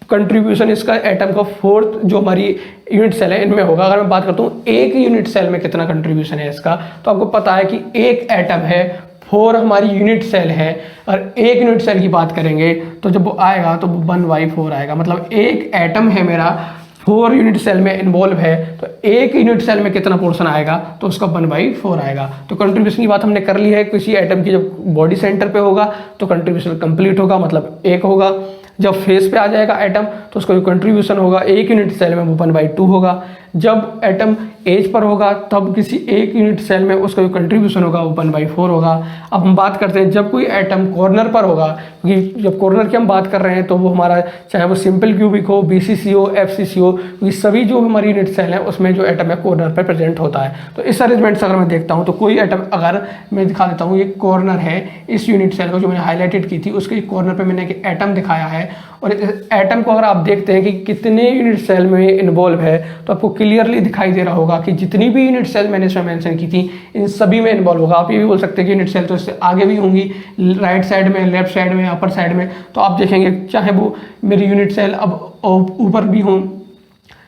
कंट्रीब्यूशन इसका एटम का 4th जो हमारी यूनिट सेल है इनमें होगा। अगर मैं बात करता हूँ एक यूनिट सेल में कितना कंट्रीब्यूशन है इसका, तो आपको पता है कि एक एटम है, 4 हमारी यूनिट सेल है, और एक यूनिट सेल की बात करेंगे तो जब वो आएगा तो 1/4 आएगा। मतलब एक एटम है मेरा 4 यूनिट सेल में इन्वॉल्व है, तो एक यूनिट सेल में कितना पोर्शन आएगा तो उसका 1/4 आएगा। तो कंट्रीब्यूशन की बात हमने कर ली है। किसी एटम की जब बॉडी सेंटर पे होगा तो कंट्रीब्यूशन कंप्लीट होगा, मतलब 1 होगा। जब फेस पे आ जाएगा एटम तो उसका जो कंट्रीब्यूशन होगा एक यूनिट सेल में वो 1/2 होगा। जब एटम एज पर होगा तब किसी एक यूनिट सेल में उसका जो कंट्रीब्यूशन होगा वो 1/4 होगा। अब हम बात करते हैं जब कोई एटम कॉर्नर पर होगा, क्योंकि जब कॉर्नर की हम बात कर रहे हैं तो वो हमारा चाहे वो सिंपल क्यूबिक हो, BCC हो, FCC हो, ये सभी जो हमारी यूनिट सेल है उसमें जो एटम है कॉर्नर पर प्रेजेंट होता है। तो इस अरेंजमेंट से अगर मैं देखता हूँ तो कोई एटम अगर मैं दिखा देता हूँ, ये कॉर्नर है इस यूनिट सेल को जो मैंने हाईलाइटेड की थी उसके कॉर्नर पर मैंने एक एटम दिखाया है। और इस एटम को अगर आप देखते हैं कि कितने यूनिट सेल में इन्वॉल्व है तो आपको क्लियरली दिखाई दे रहा होगा कि जितनी भी यूनिट सेल मैंने इसमें मेंशन की थी इन सभी में इन्वॉल्व होगा। आप ये भी बोल सकते हैं कि यूनिट सेल तो इससे आगे भी होंगी, राइट साइड में, लेफ्ट साइड में, अपर साइड में। तो आप देखेंगे चाहे वो मेरी यूनिट सेल अब ऊपर भी हों,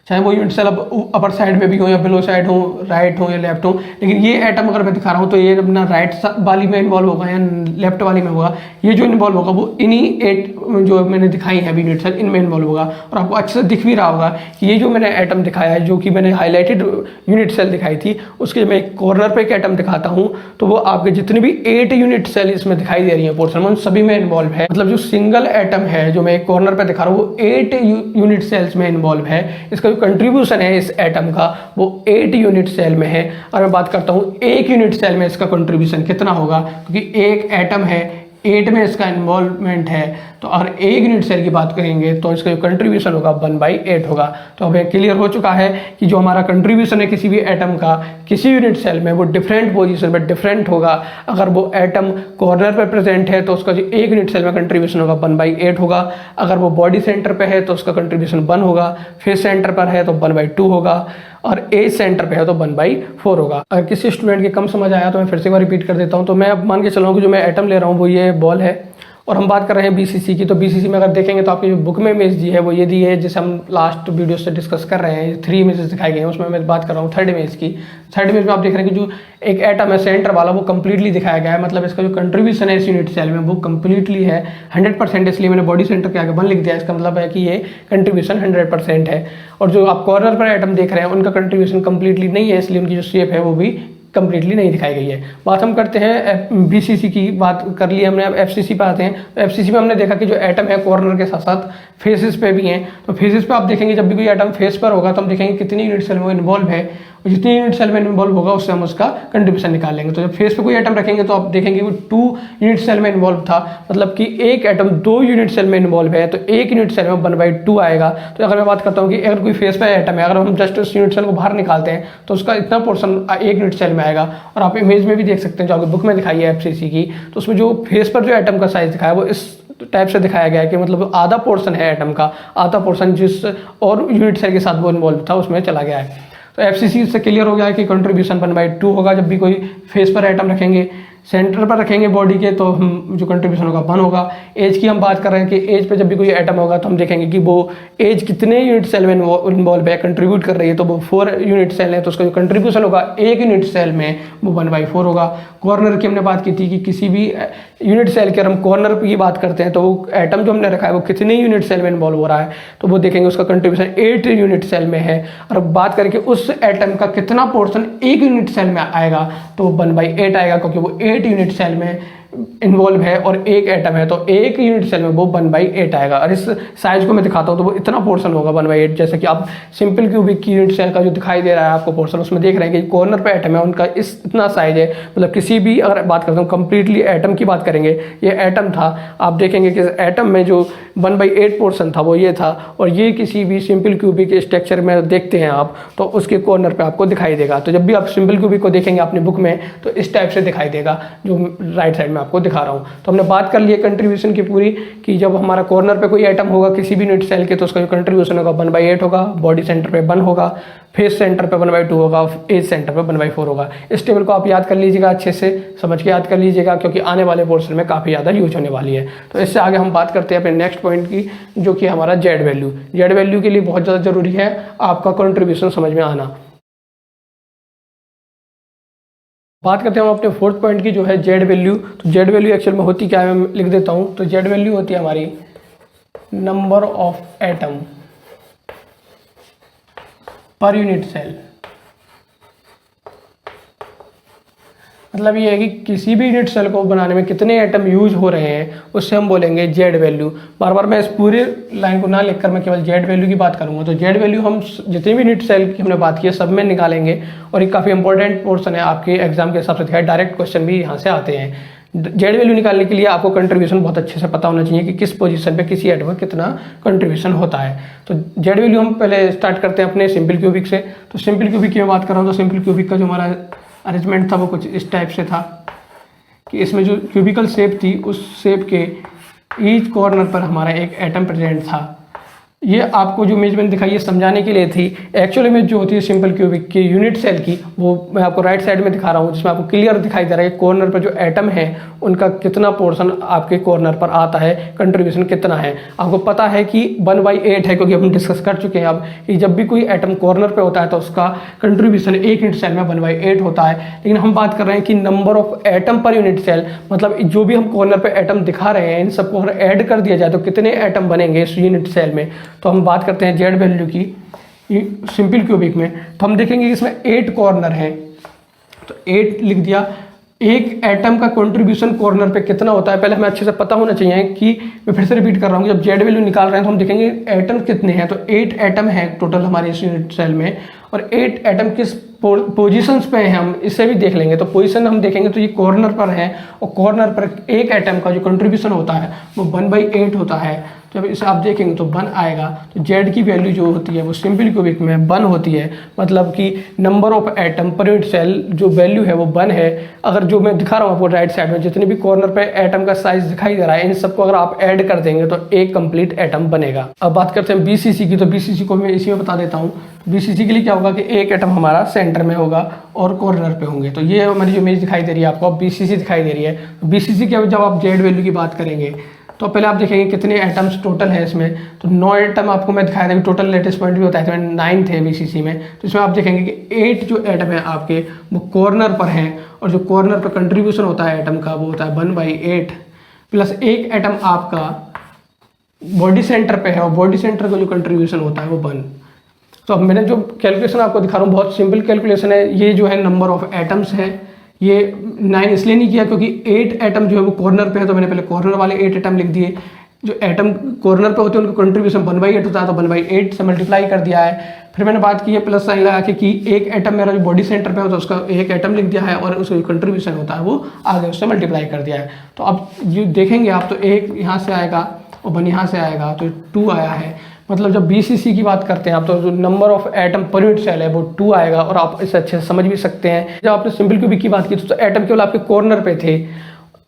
चाहे वो यूनिट सेल अब अपर साइड में भी हो या बिलो साइड हो, राइट हो या लेफ्ट हो, लेकिन ये एटम अगर मैं दिखा रहा हूँ तो ये अपना राइट वाली में इन्वॉल्व होगा या लेफ्ट वाली में होगा। ये जो इन्वॉल्व होगा वो इन्हीं 8 जो मैंने दिखाई है यूनिट सेल इनमें इन्वॉल्व होगा। और आपको अच्छे से दिख भी रहा होगा कि ये जो मैंने एटम दिखाया है, जो कि मैंने हाईलाइटेड यूनिट सेल दिखाई थी, उसके मैं एक कॉर्नर पर एक एटम दिखाता हूँ तो वो आपके जितनी भी 8 यूनिट सेल इसमें दिखाई दे रही है पोर्शन में उन सभी में इन्वॉल्व है। मतलब जो सिंगल एटम है जो मैं एक कॉर्नर पर दिखा रहा हूँ वो 8 यूनिट सेल्स में इन्वॉल्व है। इसका जो कंट्रीब्यूशन है इस एटम का वो 8 यूनिट सेल में है। और मैं बात करता हूँ एक यूनिट सेल में इसका कंट्रीब्यूशन कितना होगा, क्योंकि एक एटम है 8 में इसका इन्वॉल्वमेंट है, तो और एक यूनिट सेल की बात करेंगे तो इसका जो कंट्रीब्यूशन होगा 1/8 होगा। तो हमें क्लियर हो चुका है कि जो हमारा कंट्रीब्यूशन है किसी भी एटम का किसी यूनिट सेल में वो डिफरेंट पोजीशन में डिफरेंट होगा। अगर वो एटम कॉर्नर पर प्रेजेंट है तो उसका जो एक यूनिट सेल में कंट्रीब्यूशन होगा 1/8 होगा। अगर वो बॉडी सेंटर पे है तो उसका कंट्रीब्यूशन 1 होगा, फेस सेंटर पर है तो 1/2 होगा, और एज सेंटर पे है तो 1/4 होगा। अगर किसी स्टूडेंट के कम समझ आया तो मैं फिर से एक बार रिपीट कर देता हूँ। तो मैं अब मान के चल रहा हूँ कि जो मैं एटम ले रहा हूँ वो ये बॉल है, और हम बात कर रहे हैं BCC की। तो BCC में अगर देखेंगे तो आपकी जो बुक में इमेज दी है वो ये दी है जिसे हम लास्ट वीडियो से डिस्कस कर रहे हैं। 3 इमेजेस दिखाई गए हैं, उसमें मैं बात कर रहा हूँ थर्ड इमेज की। थर्ड इमेज में आप देख रहे हैं कि जो एक एटम है सेंटर वाला वो कंप्लीटली दिखाया गया है। मतलब इसका जो कंट्रीब्यूशन है इस यूनिट सेल में वो कंप्लीटली है 100%, इसलिए मैंने बॉडी सेंटर के आगे 1 लिख दिया। इसका मतलब है कि ये कंट्रीब्यूशन 100% है। और जो आप कॉर्नर पर एटम देख रहे हैं उनका कंट्रीब्यूशन कंप्लीटली नहीं है, इसलिए उनकी जो शेप है वो भी कंप्लीटली नहीं दिखाई गई है। बात हम करते हैं BCC की, बात कर ली हमने। अब FCC पे आते हैं। तो FCC में हमने देखा कि जो एटम है कॉर्नर के साथ साथ फेसेस पे भी हैं। तो फेसेस पे आप देखेंगे जब भी कोई एटम फेस पर होगा तो हम देखेंगे कितनी यूनिट सेल में इन्वॉल्व है, और जितनी यूनिट सेल में इन्वॉल्व होगा उससे हम उसका कंट्रीब्यूशन निकाल लेंगे। तो जब फेस पे कोई एटम रखेंगे तो आप देखेंगे वो 2 यूनिट सेल में इन्वॉल्व था, मतलब कि एक एटम 2 यूनिट सेल में इन्वॉल्व है तो 1 यूनिट सेल में 1/2 आएगा। तो अगर मैं बात करता हूँ कि अगर कोई फेस पे एटम है, अगर हम जस्ट उस यूनिट सेल को बाहर निकालते हैं तो उसका इतना पोर्शन 1 यूनिट सेल में आएगा। और आप इमेज में भी देख सकते हैं, जो आपकी बुक में दिखाई है FCC की, तो उसमें जो फेस पर जो एटम का साइज दिखाया है वो इस टाइप से दिखाया गया है कि मतलब आधा पोर्शन है एटम का, आधा पोर्शन जिस और यूनिट सेल के साथ वो इन्वॉल्व था उसमें चला गया है। तो FCC से क्लियर हो गया है कि कंट्रीब्यूशन 1/2 होगा जब भी कोई फेस पर एटम रखेंगे। सेंटर पर रखेंगे बॉडी के तो हम जो कंट्रीब्यूशन होगा 1 होगा। एज की हम बात कर रहे हैं कि एज पे जब भी कोई एटम होगा तो हम देखेंगे कि वो एज कितने यूनिट सेल में इन्वॉल्व है, कंट्रीब्यूट कर रही है, तो वो 4 यूनिट सेल है तो उसका जो कंट्रीब्यूशन होगा 1 यूनिट सेल में वो 1/4 होगा। कॉर्नर की हमने बात की थी कि किसी भी यूनिट सेल के हम कॉर्नर की बात करते हैं तो वो एटम जो हमने रखा है वो कितने यूनिट सेल में इन्वॉल्व हो रहा है, तो वो देखेंगे उसका कंट्रीब्यूशन 8 यूनिट सेल में है। और बात करके उस एटम का कितना पोर्शन 1 यूनिट सेल में आएगा तो 1/8 आएगा, क्योंकि वो 8 यूनिट सेल में इन्वॉल्व है और एक एटम है तो 1 यूनिट सेल में वो 1/8 आएगा। और इस साइज को मैं दिखाता हूँ तो वो इतना पोर्शन होगा 1/8। जैसे कि आप सिंपल क्यूबिक की यूनिट सेल का जो दिखाई दे रहा है आपको पोर्शन, उसमें देख रहे हैं कि कॉर्नर पे एटम है उनका इतना साइज है। मतलब किसी भी अगर बात करता हूँ कंप्लीटली एटम की बात करेंगे, ये एटम था, आप देखेंगे कि एटम में जो 1/8 पोर्शन था वो ये था। और ये किसी भी सिंपल क्यूबिक स्ट्रक्चर में देखते हैं आप तो उसके कॉर्नर पे आपको दिखाई देगा। तो जब भी आप सिंपल क्यूबिक को देखेंगे अपनी बुक में तो इस टाइप से दिखाई देगा जो राइट साइड में आपको दिखा रहा हूँ। तो हमने बात कर ली है कंट्रीब्यूशन की पूरी, कि जब हमारा कॉर्नर पे कोई एटम होगा किसी भी यूनिट सेल के तो उसका जो कंट्रीब्यूशन होगा 1/8 होगा, बॉडी सेंटर पे 1 होगा, फेस सेंटर पे 1/2 होगा, एज सेंटर पे 1/4 होगा। इस टेबल को आप याद कर लीजिएगा, अच्छे से समझ के याद कर लीजिएगा, क्योंकि आने वाले पोर्शन में काफ़ी ज़्यादा यूज होने वाली है। तो इससे आगे हम बात करते हैं अपने नेक्स्ट पॉइंट की, जो कि हमारा जेड वैल्यू। जेड वैल्यू के लिए बहुत ज़्यादा जरूरी है आपका कंट्रीब्यूशन समझ में आना। बात करते हैं हम अपने 4th पॉइंट की, जो है जेड वैल्यू। तो जेड वैल्यू एक्चुअल में होती क्या है मैं लिख देता हूँ। तो जेड वैल्यू होती है हमारी number of atom per unit cell. मतलब ये है कि किसी भी यूनिट सेल को बनाने में कितने एटम यूज हो रहे हैं उससे हम बोलेंगे जेड वैल्यू। बार बार मैं इस पूरे लाइन को ना लिखकर मैं केवल जेड वैल्यू की बात करूंगा। तो जेड वैल्यू हम जितने भी यूनिट सेल की हमने बात की है सब में निकालेंगे, और ये काफ़ी इंपॉर्टेंट पोर्शन है आपके एग्जाम के हिसाब से। डायरेक्ट क्वेश्चन भी यहाँ से आते हैं। जेड वैल्यू निकालने के लिए आपको कंट्रीब्यूशन बहुत अच्छे से पता होना चाहिए कि किस पोजीशन पे किसी एटम का कितना कंट्रीब्यूशन होता है। तो जेड वैल्यू हम पहले स्टार्ट करते हैं अपने सिंपल क्यूबिक से। तो सिंपल क्यूबिक की मैं बात कर रहा हूँ तो सिंपल क्यूबिक का जो हमारा अरेंजमेंट था वो कुछ इस टाइप से था कि इसमें जो क्यूबिकल शेप थी उस शेप के ईच कॉर्नर पर हमारा एक एटम प्रेजेंट था। ये आपको जो इमेज मैंने दिखाई है समझाने के लिए थी। एक्चुअल इमेज जो होती है सिंपल क्यूबिक की यूनिट सेल की वो मैं आपको राइट साइड में दिखा रहा हूँ, जिसमें आपको क्लियर दिखाई दे रहा है कि कॉर्नर पर जो एटम है उनका कितना पोर्शन आपके कॉर्नर पर आता है, कंट्रीब्यूशन कितना है। आपको पता है कि 1/8 है, क्योंकि हम डिस्कस कर चुके हैं अब कि जब भी कोई एटम कॉर्नर पर होता है तो उसका कंट्रीब्यूशन 1 यूनिट सेल में 1/8 होता है। लेकिन हम बात कर रहे हैं कि number of atom per unit cell, मतलब जो भी हम कॉर्नर पर एटम दिखा रहे हैं इन सबको अगर ऐड कर दिया जाए तो कितने एटम बनेंगे इस यूनिट सेल में। तो हम बात करते हैं जेड वैल्यू की सिंपल क्यूबिक में। तो हम देखेंगे कि इसमें 8 कॉर्नर है, तो 8 लिख दिया। एक एटम का कंट्रीब्यूशन कॉर्नर पे कितना होता है पहले हमें अच्छे से पता होना चाहिए कि मैं फिर से रिपीट कर रहा हूँ, जब जेड वैल्यू निकाल रहे हैं तो हम देखेंगे एटम कितने हैं। तो 8 एटम है टोटल हमारे इस यूनिट सेल में, और 8 एटम किस पोजीशंस पे हैं हम इससे भी देख लेंगे। तो पोजीशन हम देखेंगे तो ये कॉर्नर पर है, और कॉर्नर पर एक एटम का जो कंट्रीब्यूशन होता है वो 1/8 होता है। जब इसे आप देखेंगे तो 1 आएगा। तो जेड की वैल्यू जो होती है वो सिंपल क्यूबिक में 1 होती है, मतलब कि number of atom per unit cell जो वैल्यू है वो 1 है। अगर जो मैं दिखा रहा हूँ आपको राइट साइड में जितने भी कॉर्नर पे एटम का साइज दिखाई दे रहा है इन सबको अगर आप ऐड कर देंगे तो एक कंप्लीट एटम बनेगा। अब बात करते हैं बीसीसी की। तो बीसीसी को मैं इसी में बता देता हूँ। बीसीसी के लिए क्या होगा कि एक एटम हमारा सेंटर में होगा और कॉर्नर पे होंगे। तो ये हमारी जो इमेज दिखाई दे रही है आपको, अब बीसीसी दिखाई दे रही है। बीसीसी के जब आप जेड वैल्यू की बात करेंगे तो पहले आप देखेंगे कितने एटम्स टोटल है इसमें। तो 9 एटम आपको मैं दिखाया था कि टोटल लेटेस्ट पॉइंट भी होता है, 9 थे बीसीसी में। तो इसमें आप देखेंगे कि 8 जो एटम है आपके वो कॉर्नर पर हैं, और जो कॉर्नर पर कंट्रीब्यूशन होता है एटम का वो होता है 1/8 प्लस एक एटम आपका बॉडी सेंटर पे है, और बॉडी सेंटर का जो कंट्रीब्यूशन होता है वो 1। तो अब मैंने जो कैलकुलेशन आपको दिखा रहा हूँ बहुत सिंपल कैलकुलेशन है। ये जो है नंबर ऑफ एटम्स है, ये 9 इसलिए नहीं किया क्योंकि 8 एटम जो है वो कॉर्नर पे है, तो मैंने पहले कॉर्नर वाले 8 एटम लिख दिए। जो एटम कॉर्नर पे होते हैं उनका कंट्रीब्यूशन 1/8 होता है, तो 1/8 से मल्टीप्लाई कर दिया है। फिर मैंने बात की है प्लस साइन लगा के कि एक एटम मेरा जो बॉडी सेंटर पे होता है उसका एक एटम लिख दिया है, और उसका जो कंट्रीब्यूशन होता है वो आगे उससे मल्टीप्लाई कर दिया है। तो अब ये देखेंगे आप, तो एक यहाँ से आएगा और 1 यहाँ से आएगा, तो 2 आया है। मतलब जब BCC की बात करते हैं आप, तो जो number of atom per unit cell है वो 2 आएगा, और आप इसे अच्छे से समझ भी सकते हैं। जब आपने सिंपल क्यूबिक की बात की तो एटम केवल आपके कॉर्नर पे थे,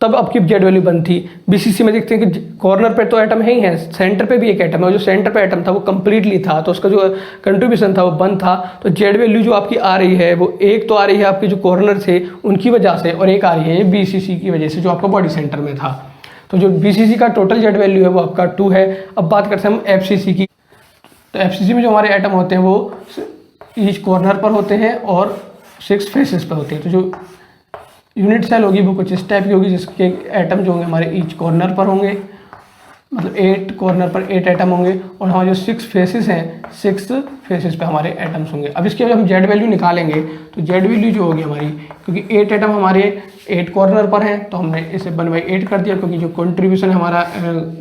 तब आपकी जेड वैल्यू 1 थी। BCC में देखते हैं कि कॉर्नर पे तो एटम है ही है, सेंटर पे भी एक एटम है, जो सेंटर पे एटम था वो कंप्लीटली था, तो उसका जो कंट्रीब्यूशन था वो 1 था। तो जेड वैल्यू जो आपकी आ रही है वो एक तो आ रही है आपके जो कॉर्नर थे उनकी वजह से, और एक आ रही है BCC की वजह से जो आपका बॉडी सेंटर में था। तो जो BCC का टोटल जेड वैल्यू है वो आपका 2 है। अब बात करते हैं हम FCC की। तो FCC में जो हमारे एटम होते हैं वो ईच कॉर्नर पर होते हैं और 6 फेसेस पर होते हैं। तो जो यूनिट सेल होगी वो कुछ इस टाइप की होगी, जिसके एटम जो होंगे हमारे ईच कॉर्नर पर होंगे, मतलब 8 कॉर्नर पर 8 एटम होंगे, और हमारे जो 6 फेसेस हैं 6 फेसेस पे हमारे एटम्स होंगे। अब इसके हम जेड वैल्यू निकालेंगे, तो जेड वैल्यू जो होगी हमारी, क्योंकि 8 एटम हमारे 8 कॉर्नर पर हैं तो हमने इसे 1/8 कर दिया, क्योंकि जो कंट्रीब्यूशन है हमारा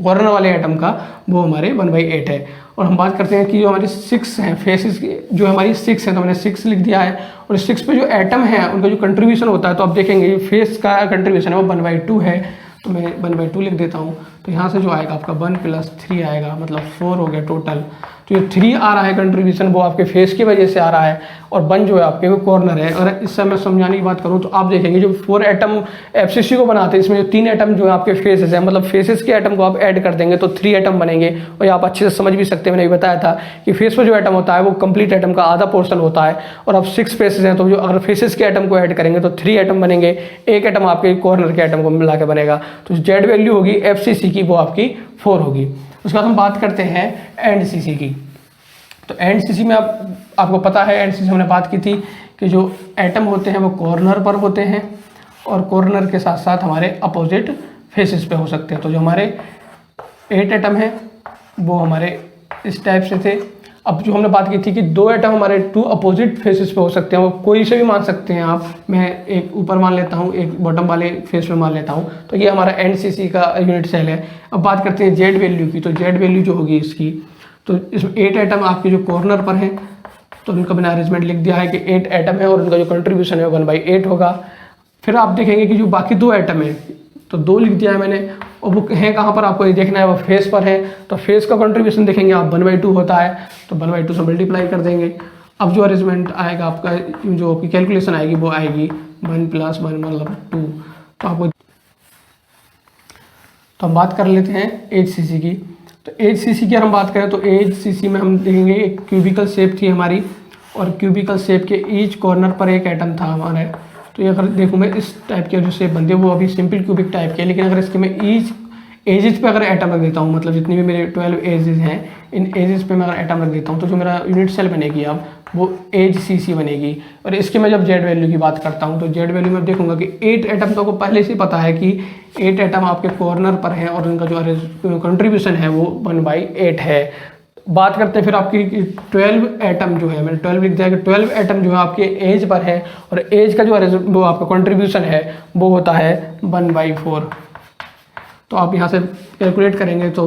कॉर्नर वाले एटम का वो हमारे 1/8 है। और हम बात करते हैं कि जो हमारे 6 हैं फेसेस जो हमारी 6 हैं, तो मैंने 6 लिख दिया है, और 6 पे जो एटम है उनका जो कंट्रीब्यूशन होता है, तो आप देखेंगे फेस का कंट्रीब्यूशन है वो 1/2 है, तो मैं 1/2 लिख देता हूँ। तो यहाँ से जो आएगा आपका 1 + 3 आएगा, मतलब 4 हो गया टोटल। तो ये 3 आ रहा है कंट्रीब्यूशन, वो आपके फेस की वजह से आ रहा है, और 1 जो है आपके वो कॉर्नर है। अगर इससे मैं समझाने की बात करूँ तो आप देखेंगे जो 4 एटम FCC को बनाते हैं, इसमें जो 3 एटम जो है आपके फेसेस हैं, मतलब फेसेस के एटम को आप ऐड कर देंगे तो 3 एटम बनेंगे। और ये आप अच्छे से समझ भी सकते हैं, मैंने भी बताया था कि फेस पर जो एटम होता है वो कंप्लीट एटम का आधा पोर्शन होता है, और अब 6 फेसेस हैं, तो जो अगर फेसेस के एटम को ऐड करेंगे तो 3 एटम बनेंगे, एक एटम आपके कॉर्नर के एटम को मिला के बनेगा। तो जेड वैल्यू होगी FCC की वो आपकी 4 होगी। उसके बाद हम बात करते हैं NCC की। तो NCC में आपको पता है, NCC हमने बात की थी कि जो एटम होते हैं वो कॉर्नर पर होते हैं, और कॉर्नर के साथ साथ हमारे अपोजिट फेसेस पे हो सकते हैं। तो जो हमारे 8 एटम हैं वो हमारे इस टाइप से थे। अब जो हमने बात की थी कि 2 एटम हमारे 2 अपोजिट फेसेस पे हो सकते हैं, वो कोई से भी मान सकते हैं आप। मैं एक ऊपर मान लेता हूँ, एक बॉटम वाले फेस पे मान लेता हूँ। तो ये हमारा NCC का यूनिट सेल है। अब बात करते हैं जेड वैल्यू की। तो जेड वैल्यू जो होगी इसकी, तो इसमें 8 एटम आपके जो कॉर्नर पर हैं, तो उनका मैंने अरेंजमेंट लिख दिया है कि 8 एटम है और उनका जो कंट्रीब्यूशन है 1/8 होगा। फिर आप देखेंगे कि जो बाकी 2 एटम है, तो 2 लिख दिया है मैंने, और वो हैं कहाँ पर आपको ये देखना है, वो फेस पर है। तो फेस का कंट्रीब्यूशन देखेंगे आप 1/2 होता है, तो 1/2 से मल्टीप्लाई कर देंगे। अब जो अरेंजमेंट आएगा आपका, जो आपकी कैलकुलेशन आएगी वो आएगी 1 + 1 मतलब 2। तो आपको, तो हम बात कर लेते हैं HCC की। तो HCC की अगर हम बात करें तो HCC में हम देखेंगे एक क्यूबिकल शेप थी हमारी, और क्यूबिकल शेप के ईच कॉर्नर पर एक एटम था हमारे। तो ये अगर देखूँ मैं, इस टाइप के जो शेप बनती है वो अभी सिंपल क्यूबिक टाइप के है, लेकिन अगर इसके मैं ईच एजेस पे अगर एटम रख देता हूँ, मतलब जितनी भी मेरे 12 एजेस हैं, इन एजेस पे मैं अगर एटम रख देता हूँ, तो जो मेरा यूनिट सेल बनेगी अब वो HCC बनेगी। और इसके मैं जब जेड वैल्यू की बात करता हूँ, तो जेड वैल्यू में देखूंगा कि 8 एटम तो आपको पहले से पता है कि 8 एटम आपके कॉर्नर पर हैं, और उनका जो कंट्रीब्यूशन है वो 1/8 है। बात करते हैं फिर आपकी 12 एटम जो है, मैंने 12 लिख दिया कि 12 एटम जो है आपके एज पर है, और एज का जो वो आपका कंट्रीब्यूशन है वो होता है 1/4। तो आप यहाँ से कैलकुलेट करेंगे तो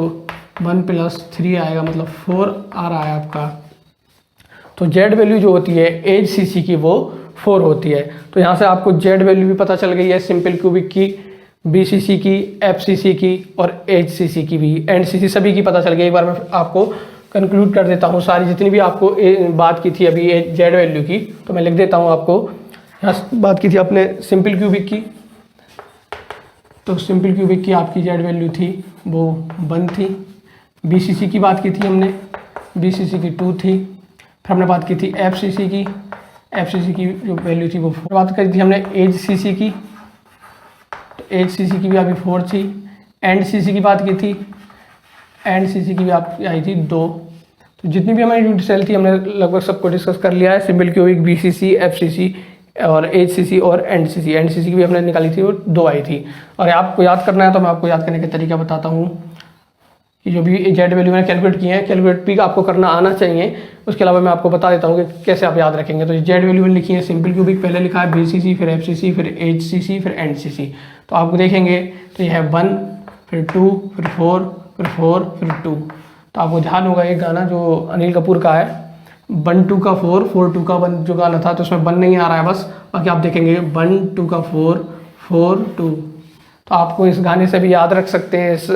1 + 3 आएगा, मतलब 4 आ रहा है आपका। तो जेड वैल्यू जो होती है HCC की वो 4 होती है। तो यहाँ से आपको जेड वैल्यू भी पता चल गई है, सिंपल क्यूबिक की, BCC की, FCC की और HCC की भी, NCC सभी की पता चल गई। एक बार मैं आपको कंक्लूड कर देता हूँ सारी जितनी भी आपको बात की थी अभी जेड वैल्यू की, तो मैं लिख देता हूँ आपको। यहाँ बात की थी आपने सिंपल क्यूबिक की, तो सिंपल क्यूबिक की आपकी जेड वैल्यू थी वो 1 थी। BCC की बात की थी हमने, BCC की 2 थी। फिर हमने बात की थी FCC की, FCC की जो वैल्यू थी वो 4। बात करी थी हमने HCC की, तो HCC की भी अभी 4 थी। NCC की बात की थी, NCC की भी आपकी आई थी 2। तो जितनी भी हमारी यूनिट सेल थी हमने लगभग सबको डिस्कस कर लिया है। सिंपल क्यूबिक, BCC, FCC और HCC और NCC। NCC की भी हमने निकाली थी, वो 2 आई थी। और आपको याद करना है तो मैं आपको याद करने का तरीका बताता हूँ कि जो भी जेड वैल्यू मैंने कैलकुलेट किए हैं, कैलकुलेट भी आपको करना आना चाहिए। उसके अलावा मैं आपको बता देता हूँ कि कैसे आप याद रखेंगे। तो जेड वैल्यू मैंने लिखी है सिंपल क्यूबिक, पहले लिखा है BCC, फिर FCC, फिर HCC, फिर NCC। तो आपको देखेंगे तो ये है 1, फिर 2, फिर 4, फिर 4 फिर 2। तो आपको ध्यान होगा एक गाना जो अनिल कपूर का है 1 2 का 4 4 2 का 1 जो गाना था, तो उसमें 1 नहीं आ रहा है बस, बाकी आप देखेंगे 1 2 का 4 4 2। तो आपको इस गाने से भी याद रख सकते हैं इस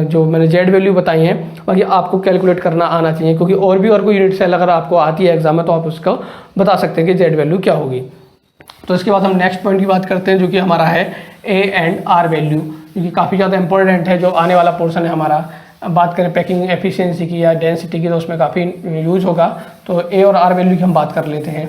जो मैंने जेड वैल्यू बताई हैं। बाकी आपको कैलकुलेट करना आना चाहिए, क्योंकि और भी कोई यूनिट सेल अगर आपको आती है एग्जाम में तो आप उसको बता सकते हैं कि जेड वैल्यू क्या होगी। तो इसके बाद हम नेक्स्ट पॉइंट की बात करते हैं, जो कि हमारा है ए एंड आर वैल्यू, जो कि काफ़ी ज़्यादा इंपॉर्टेंट है, जो आने वाला पोर्शन है हमारा। बात करें पैकिंग एफिशिएंसी की या डेंसिटी की, तो उसमें काफ़ी यूज होगा। तो ए और आर वैल्यू की हम बात कर लेते हैं।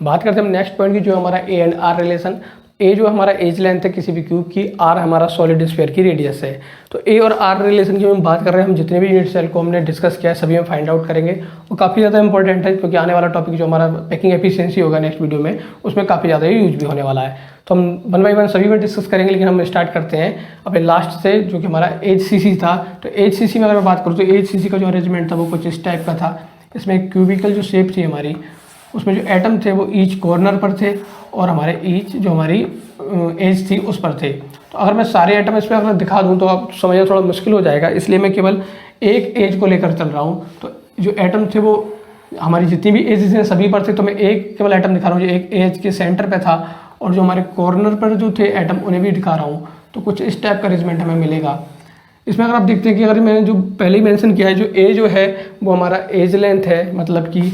बात करते हैं हम नेक्स्ट पॉइंट की, जो हमारा ए एंड आर रिलेशन। ए जो हमारा एज लेंथ है किसी भी क्यूब की, आर हमारा सॉलिड स्फीयर की रेडियस है। तो ए और आर रिलेशन की हम बात कर रहे हैं, हम जितने भी यूनिट सेल को हमने डिस्कस किया है सभी हम फाइंड आउट करेंगे। वो काफ़ी ज़्यादा इंपॉर्टेंट है, क्योंकि आने वाला टॉपिक जो हमारा पैकिंग एफिशिएंसी होगा नेक्स्ट वीडियो में, उसमें काफ़ी ज़्यादा यूज भी होने वाला है। तो हम 1 बाय 1 सभी में डिस्कस करेंगे, लेकिन हम स्टार्ट करते हैं अपने लास्ट से, जो कि हमारा HCC था। तो HCC में अगर मैं बात करूँ तो HCC का जो अरेंजमेंट था वो कुछ इस टाइप का था। इसमें क्यूबिकल जो शेप थी हमारी, उसमें जो एटम थे वो ईच कॉर्नर पर थे, और हमारे ईच जो हमारी एज थी उस पर थे। तो अगर मैं सारे एटम इस पर अगर दिखा दूं तो आप समझना थोड़ा मुश्किल हो जाएगा, इसलिए मैं केवल एक एज को लेकर चल रहा हूं। तो जो एटम थे वो हमारी जितनी भी एजेस हैं सभी पर थे, तो मैं एक केवल एटम दिखा रहा हूँ जो एक एज के सेंटर पे था, और जो हमारे कॉर्नर पर जो थे एटम उन्हें भी दिखा रहा हूँ। तो कुछ इस टाइप का अरेंजमेंट हमें मिलेगा। इसमें अगर आप देखते हैं कि अगर मैंने जो पहले ही मेंशन किया है, जो ए जो है वो हमारा एज लेंथ है, मतलब कि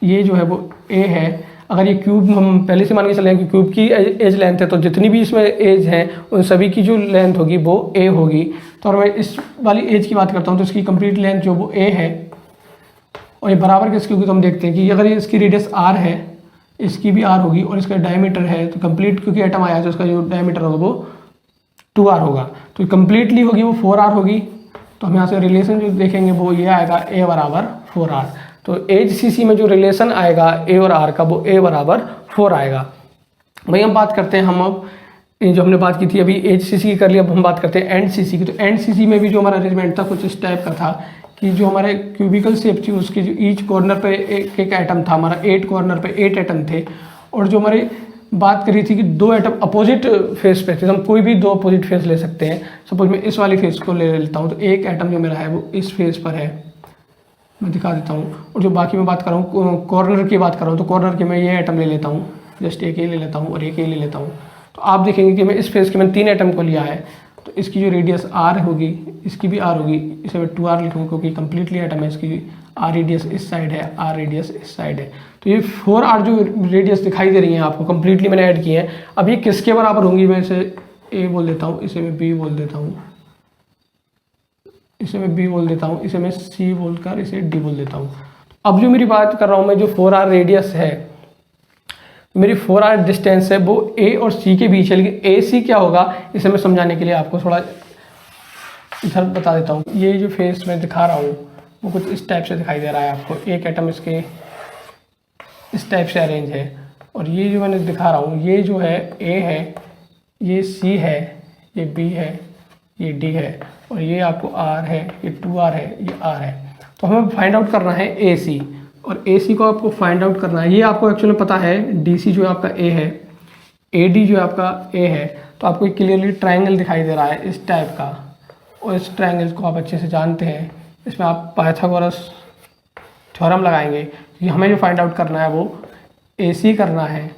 ये जो है वो ए है। अगर ये क्यूब हम पहले से मान के चले कि क्यूब की एज लेंथ है, तो जितनी भी इसमें एज हैं उन सभी की जो लेंथ होगी वो ए होगी। तो अगर मैं इस वाली एज की बात करता हूँ तो इसकी कंप्लीट लेंथ जो वो ए है, और ये बराबर किसकी होगी, तो हम देखते हैं कि अगर ये इसकी रेडियस आर है, इसकी भी आर होगी, और इसका डायमीटर है, तो कंप्लीट क्योंकि एटम आया है तो इसका जो डायमीटर होगा वो 2r होगा। तो कंप्लीटली होगी वो 4r होगी। तो हम यहाँ से रिलेशन जो देखेंगे वो ये आएगा ए बराबर 4r। तो HCC में जो रिलेशन आएगा ए और आर का, वो ए बराबर 4 आएगा। भाई हम बात करते हैं, हम अब जो हमने बात की थी अभी HCC की कर लिया, अब हम बात करते हैं NCC की। तो NCC में भी जो हमारा अरेंजमेंट था कुछ इस टाइप का था कि जो हमारे क्यूबिकल शेप थी उसके जो ईच कॉर्नर पे एक एक एटम था, हमारा 8 कॉर्नर पे 8 एटम थे। और जो हमारी बात करी थी कि 2 एटम अपोजिट फेस पे थे, तो हम कोई भी 2 अपोजिट फेस ले सकते हैं। सपोज मैं इस वाली फेस को ले लेता हूँ, तो एक एटम जो मेरा है वो इस फेस पर है, मैं दिखा देता हूँ। और जो बाकी मैं बात कर रहा हूँ कॉर्नर की बात कर रहा हूँ, तो कॉर्नर के मैं ये एटम ले लेता हूँ, जस्ट एक ही ले लेता हूँ और एक ही ले लेता हूँ। तो आप देखेंगे कि मैं इस फेस के मैंने 3 एटम को लिया है, तो इसकी जो रेडियस आर होगी, इसकी भी आर होगी, इसे मैं 2r लिखूँगा क्योंकि कंप्लीटली एटम है, इसकी आर रेडियस इस साइड है, आर रेडियस इस साइड है। तो ये 4r जो रेडियस दिखाई दे रही है आपको कंप्लीटली मैंने ऐड की है। अब ये किसके बराबर होंगी, मैं इसे ए बोल देता हूँ, इसे मैं बी बोल देता हूँ, इसे मैं बी बोल देता हूँ, इसे मैं सी बोलकर इसे डी बोल देता हूँ। अब जो मेरी बात कर रहा हूँ मैं, जो 4r रेडियस है, मेरी 4r डिस्टेंस है वो ए और सी के बीच है, लेकिन ए सी क्या होगा इसे मैं समझाने के लिए आपको थोड़ा इधर बता देता हूँ। ये जो फेस मैं दिखा रहा हूँ वो कुछ इस टाइप से दिखाई दे रहा है आपको, एक एटम इसके इस टाइप से अरेंज है, और ये जो मैंने दिखा रहा हूँ ये जो है ए है, ये सी है, ये बी है, ये डी है, और ये आपको आर है, ये 2r है, ये आर है। तो हमें फाइंड आउट करना है ए सी, और ए सी को आपको फाइंड आउट करना है। ये आपको एक्चुअली पता है डी सी जो है आपका ए है, ए डी जो है आपका ए है। तो आपको क्लियरली ट्राइंगल दिखाई दे रहा है इस टाइप का, और इस ट्राइंगल को आप अच्छे से जानते हैं। इसमें आप पाइथागोरस थ्योरम लगाएंगे, क्योंकि हमें जो फाइंड आउट करना है वो ए सी करना है।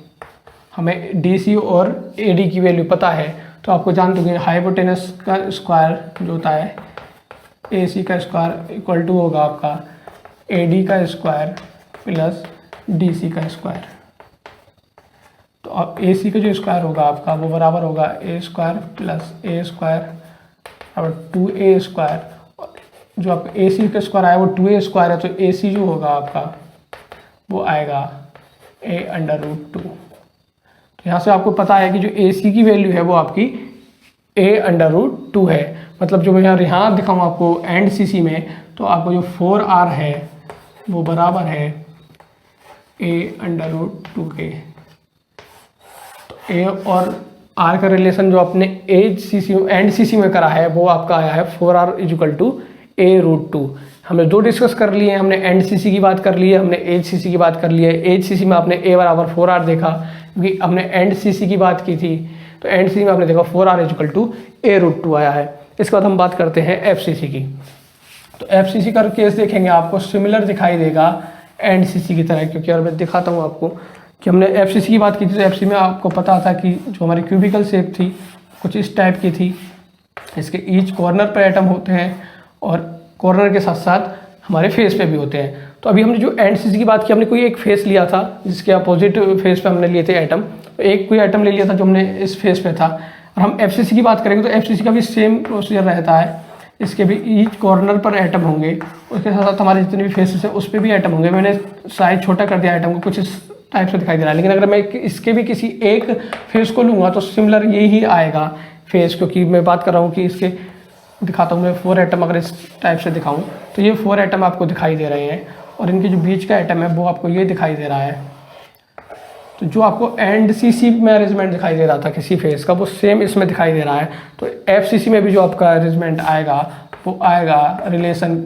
हमें डी सी और ए डी की वैल्यू पता है, तो आपको जानते हो कि हाइपोटेनस का स्क्वायर जो होता है ए सी का स्क्वायर इक्वल टू होगा आपका ए डी का स्क्वायर प्लस डी सी का स्क्वायर। तो अब ए सी का जो स्क्वायर होगा आपका वो बराबर होगा ए स्क्वायर प्लस ए स्क्वायर और 2a स्क्वायर। जो आप ए सी का स्क्वायर आया वो 2a स्क्वायर है, तो ए सी जो होगा आपका वो आएगा a√2। तो यहाँ से आपको पता है कि जो ए सी की वैल्यू है वो आपकी a√2 है। मतलब जो मैं यहाँ दिखाऊँ आपको एंड सी सी में, तो आपको जो 4r है वो बराबर है a√2 के। तो a और r का रिलेशन जो आपने एंड सी सी में करा है वो आपका आया है 4r = a√2। हमने दो डिस्कस कर लिए हैं, हमने एंड सीसी की बात कर ली है, हमने एज सीसी की बात कर ली है। एज सीसी में आपने ए बराबर 4r देखा, क्योंकि हमने एंड सीसी की बात की थी, तो एंड सीसी में आपने देखा 4r इक्वल टू a√2 आया है। इसके बाद हम बात करते हैं एफ सीसी की। तो एफ सीसी का केस देखेंगे आपको सिमिलर दिखाई देगा एंड सीसी की तरह, क्योंकि और मैं दिखाता हूँ आपको कि हमने एफ सीसी की बात की थी। तो एफ सीसी में आपको पता था कि जो हमारी क्यूबिकल शेप थी कुछ इस टाइप की थी, इसके ईच कॉर्नर पर एटम होते हैं और कॉर्नर के साथ साथ हमारे फेस पे भी होते हैं। तो अभी हमने जो एंड सीसी की बात की, हमने कोई एक फेस लिया था जिसके अपोजिट फेस पे हमने लिए थे एटम, तो एक कोई एटम ले लिया था जो हमने इस फेस पे था। और हम एफ सीसी की बात करेंगे तो एफ सीसी का भी सेम प्रोसीजर रहता है, इसके भी ईच कॉर्नर पर एटम होंगे, उसके साथ साथ हमारे जितने भी फेसेस हैं उस पर भी एटम होंगे। मैंने साइज छोटा कर दिया एटम को, कुछ इस टाइप से दिखाई दे रहा है, लेकिन अगर मैं इसके भी किसी एक फेस को लूँगा तो सिमिलर यही आएगा फेस, क्योंकि मैं बात कर रहा हूँ कि इसके दिखाता हूँ मैं 4 एटम अगर इस टाइप से दिखाऊँ तो ये 4 एटम आपको दिखाई दे रहे हैं, और इनके जो बीच का एटम है वो आपको ये दिखाई दे रहा है। तो जो आपको एंड सीसी में अरेंजमेंट दिखाई दे रहा था किसी फेस का, वो सेम इसमें दिखाई दे रहा है। तो एफ सीसी में भी जो आपका अरेंजमेंट आएगा वो आएगा रिलेशन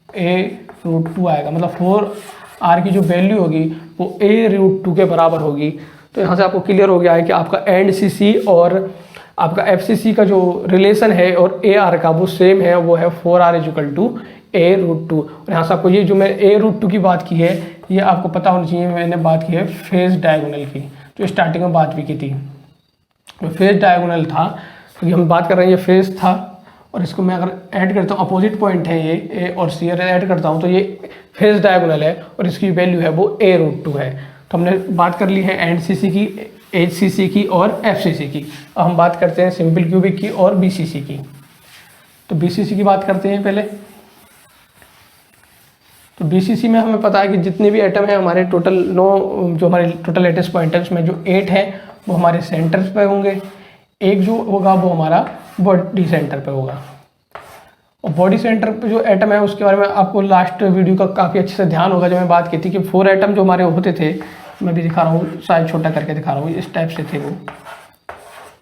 a√2 आएगा, मतलब 4r की जो वैल्यू होगी वो a√2 के बराबर होगी। तो यहाँ से आपको क्लियर हो गया है कि आपका एंड सीसी और आपका एफ सीसी का जो रिलेशन है और AR का वो सेम है, वो है 4r इक्वल टू a√2। और यहाँ से आपको ये जो मैं a√2 की बात की है ये आपको पता होनी चाहिए, मैंने बात की है फेज डायगोनल की, जो स्टार्टिंग में बात भी की थी। तो फेज डायगोनल था, क्योंकि हम बात कर रहे हैं ये फेज था, और इसको मैं अगर ऐड करता हूँ, अपोजिट पॉइंट है ये ए और सी, ऐड करता हूँ तो ये फेज डायगोनल है और इसकी वैल्यू है वो a√2 है। तो हमने बात कर ली है एंड सीसी की, एच सीसी की और एफ सीसी की। अब हम बात करते हैं सिंपल क्यूबिक की और बीसीसी की। तो बीसीसी की बात करते हैं पहले। तो बीसीसी में हमें पता है कि जितने भी एटम हैं हमारे टोटल 9, जो हमारे टोटल लेटेस्ट पॉइंट है उसमें जो 8 है वो हमारे सेंटर पे होंगे, एक जो होगा वो हमारा बॉडी सेंटर पे होगा। और बॉडी सेंटर पे जो एटम है उसके बारे में आपको लास्ट वीडियो का काफ़ी अच्छे से ध्यान होगा, जब मैं बात की थी कि 4 एटम जो हमारे होते थे, मैं भी दिखा रहा हूँ, साइज छोटा करके दिखा रहा हूँ, इस टाइप से थे वो,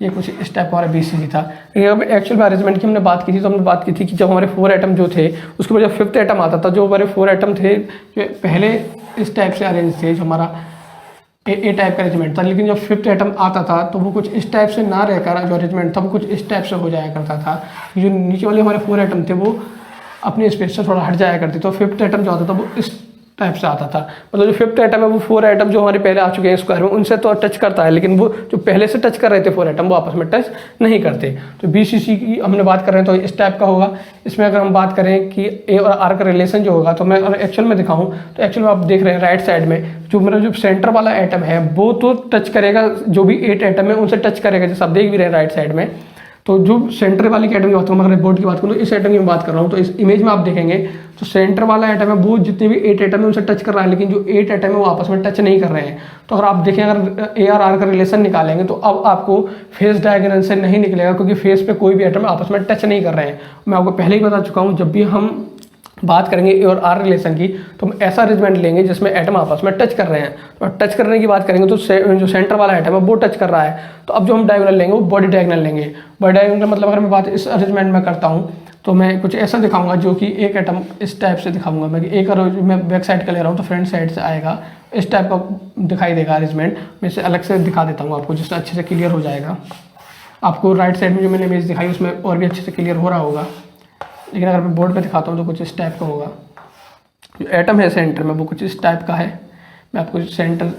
ये कुछ इस टाइप का हमारा बीसीसी था। अब एक्चुअल में अरेंजमेंट की हमने बात की थी, तो हमने बात की थी कि जब हमारे 4 एटम जो थे उसके बाद जब 5th एटम आता था, जो हमारे 4 एटम थे जो पहले इस टाइप से अरेंज थे, जो हमारा ए टाइप का अरेंजमेंट था, लेकिन जब 5th एटम आता था तो वो कुछ इस टाइप से ना रहकर जो अरेंजमेंट था वो कुछ इस टाइप से हो जाया करता था। जो नीचे वाले हमारे 4 एटम थे वो अपने स्पेस से थोड़ा हट जाया करते, तो 5th एटम जो आता था वो इस टाइप से आता था। मतलब जो 5th एटम है वो 4 एटम जो हमारे पहले आ चुके हैं स्क्वायर में उनसे तो टच करता है, लेकिन वो जो पहले से टच कर रहे थे 4 एटम वो आपस में टच नहीं करते। तो बीसीसी की हमने बात कर रहे हैं तो इस टाइप का होगा। इसमें अगर हम बात करें कि ए और आर का रिलेशन जो होगा, तो मैं अगर एक्चुअल में दिखाऊं तो एक्चुअल में आप देख रहे हैं राइट साइड में जो मेरा जो सेंटर वाला एटम है वो तो टच करेगा, जो भी 8 एटम है उनसे टच करेगा, जैसे आप देख भी रहे हैं राइट साइड में। तो जो सेंटर वाली एटम की बात करूँ, अगर बोर्ड की बात करूँ तो इस एटम की मैं बात कर रहा हूँ, तो इस इमेज में आप देखेंगे तो सेंटर वाला एटम है वो जितने भी 8 एटम है उनसे टच कर रहा है, लेकिन जो 8 एटम है वो आपस में टच नहीं कर रहे हैं। तो अगर आप देखें, अगर ए और आर का रिलेशन निकालेंगे तो अब आपको फेस डायगोनल से नहीं निकलेगा, क्योंकि फेस पे कोई भी एटम आपस में टच नहीं कर रहे हैं। मैं आपको पहले ही बता चुका हूँ, जब भी हम बात करेंगे ए और आर रिलेशन की तो हम ऐसा अरेंजमेंट लेंगे जिसमें एटम आपस में टच कर रहे हैं। तो टच करने की बात करेंगे तो जो सेंटर वाला एटम है वो टच कर रहा है, तो अब जो हम डायगोनल लेंगे वो बॉडी डायगोनल लेंगे। बॉडी डायगोनल मतलब अगर मैं बात इस अरेंजमेंट में करता हूँ तो मैं कुछ ऐसा दिखाऊंगा, जो कि एक एटम इस टाइप से दिखाऊंगा मैं, एक मैं बैक साइड का ले रहा हूँ तो फ्रंट साइड से आएगा, इस टाइप का दिखाई देगा अरेंजमेंट। मैं इसे अलग से दिखा देता हूँ आपको, जिससे अच्छे से क्लियर हो जाएगा। आपको राइट साइड में जो मैंने इमेज दिखाई उसमें और भी अच्छे से क्लियर हो रहा होगा, लेकिन अगर मैं बोर्ड पे दिखाता हूँ तो कुछ इस टाइप का होगा। जो एटम है सेंटर में वो कुछ इस टाइप का है। मैं आपको सेंटर,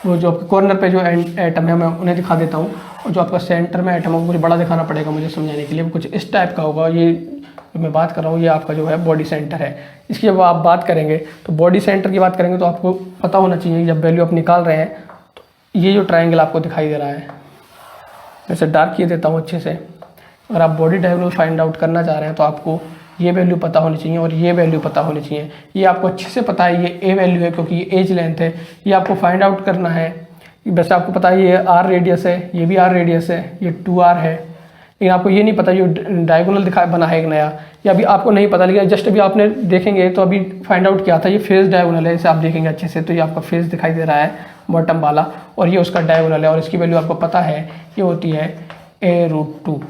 वो जो आपके कॉर्नर पे जो एटम है मैं उन्हें दिखा देता हूँ, और जो आपका सेंटर में एटम है वो मुझे बड़ा दिखाना पड़ेगा मुझे समझाने के लिए, वो कुछ इस टाइप का होगा। ये जो मैं बात कर रहा हूँ ये आपका जो है बॉडी सेंटर है। इसकी जब आप बात करेंगे तो बॉडी सेंटर की बात करेंगे तो आपको पता होना चाहिए, जब वैल्यू आप निकाल रहे हैं तो ये जो ट्राइंगल आपको दिखाई दे रहा है, जैसे डार्क किए देता हूँ अच्छे से। अगर आप बॉडी डायगोनल फाइंड आउट करना चाह रहे हैं तो आपको ये वैल्यू पता होनी चाहिए और ये वैल्यू पता होनी चाहिए। ये आपको अच्छे से पता है, ये ए वैल्यू है क्योंकि ये एज लेंथ है, ये आपको फाइंड आउट करना है। वैसे आपको पता है ये आर रेडियस है, ये भी आर रेडियस है, ये 2r है, लेकिन आपको ये नहीं पता जो डायगोनल बना है एक नया, या अभी आपको नहीं पता, लेकिन जस्ट अभी आपने देखेंगे तो अभी फाइंड आउट किया था ये फेस डायगोनल है। इसे आप देखेंगे अच्छे से तो ये आपका फेस दिखाई दे रहा है बॉटम वाला, और ये उसका डायगोनल है, और इसकी वैल्यू आपको पता है ये होती है a√2।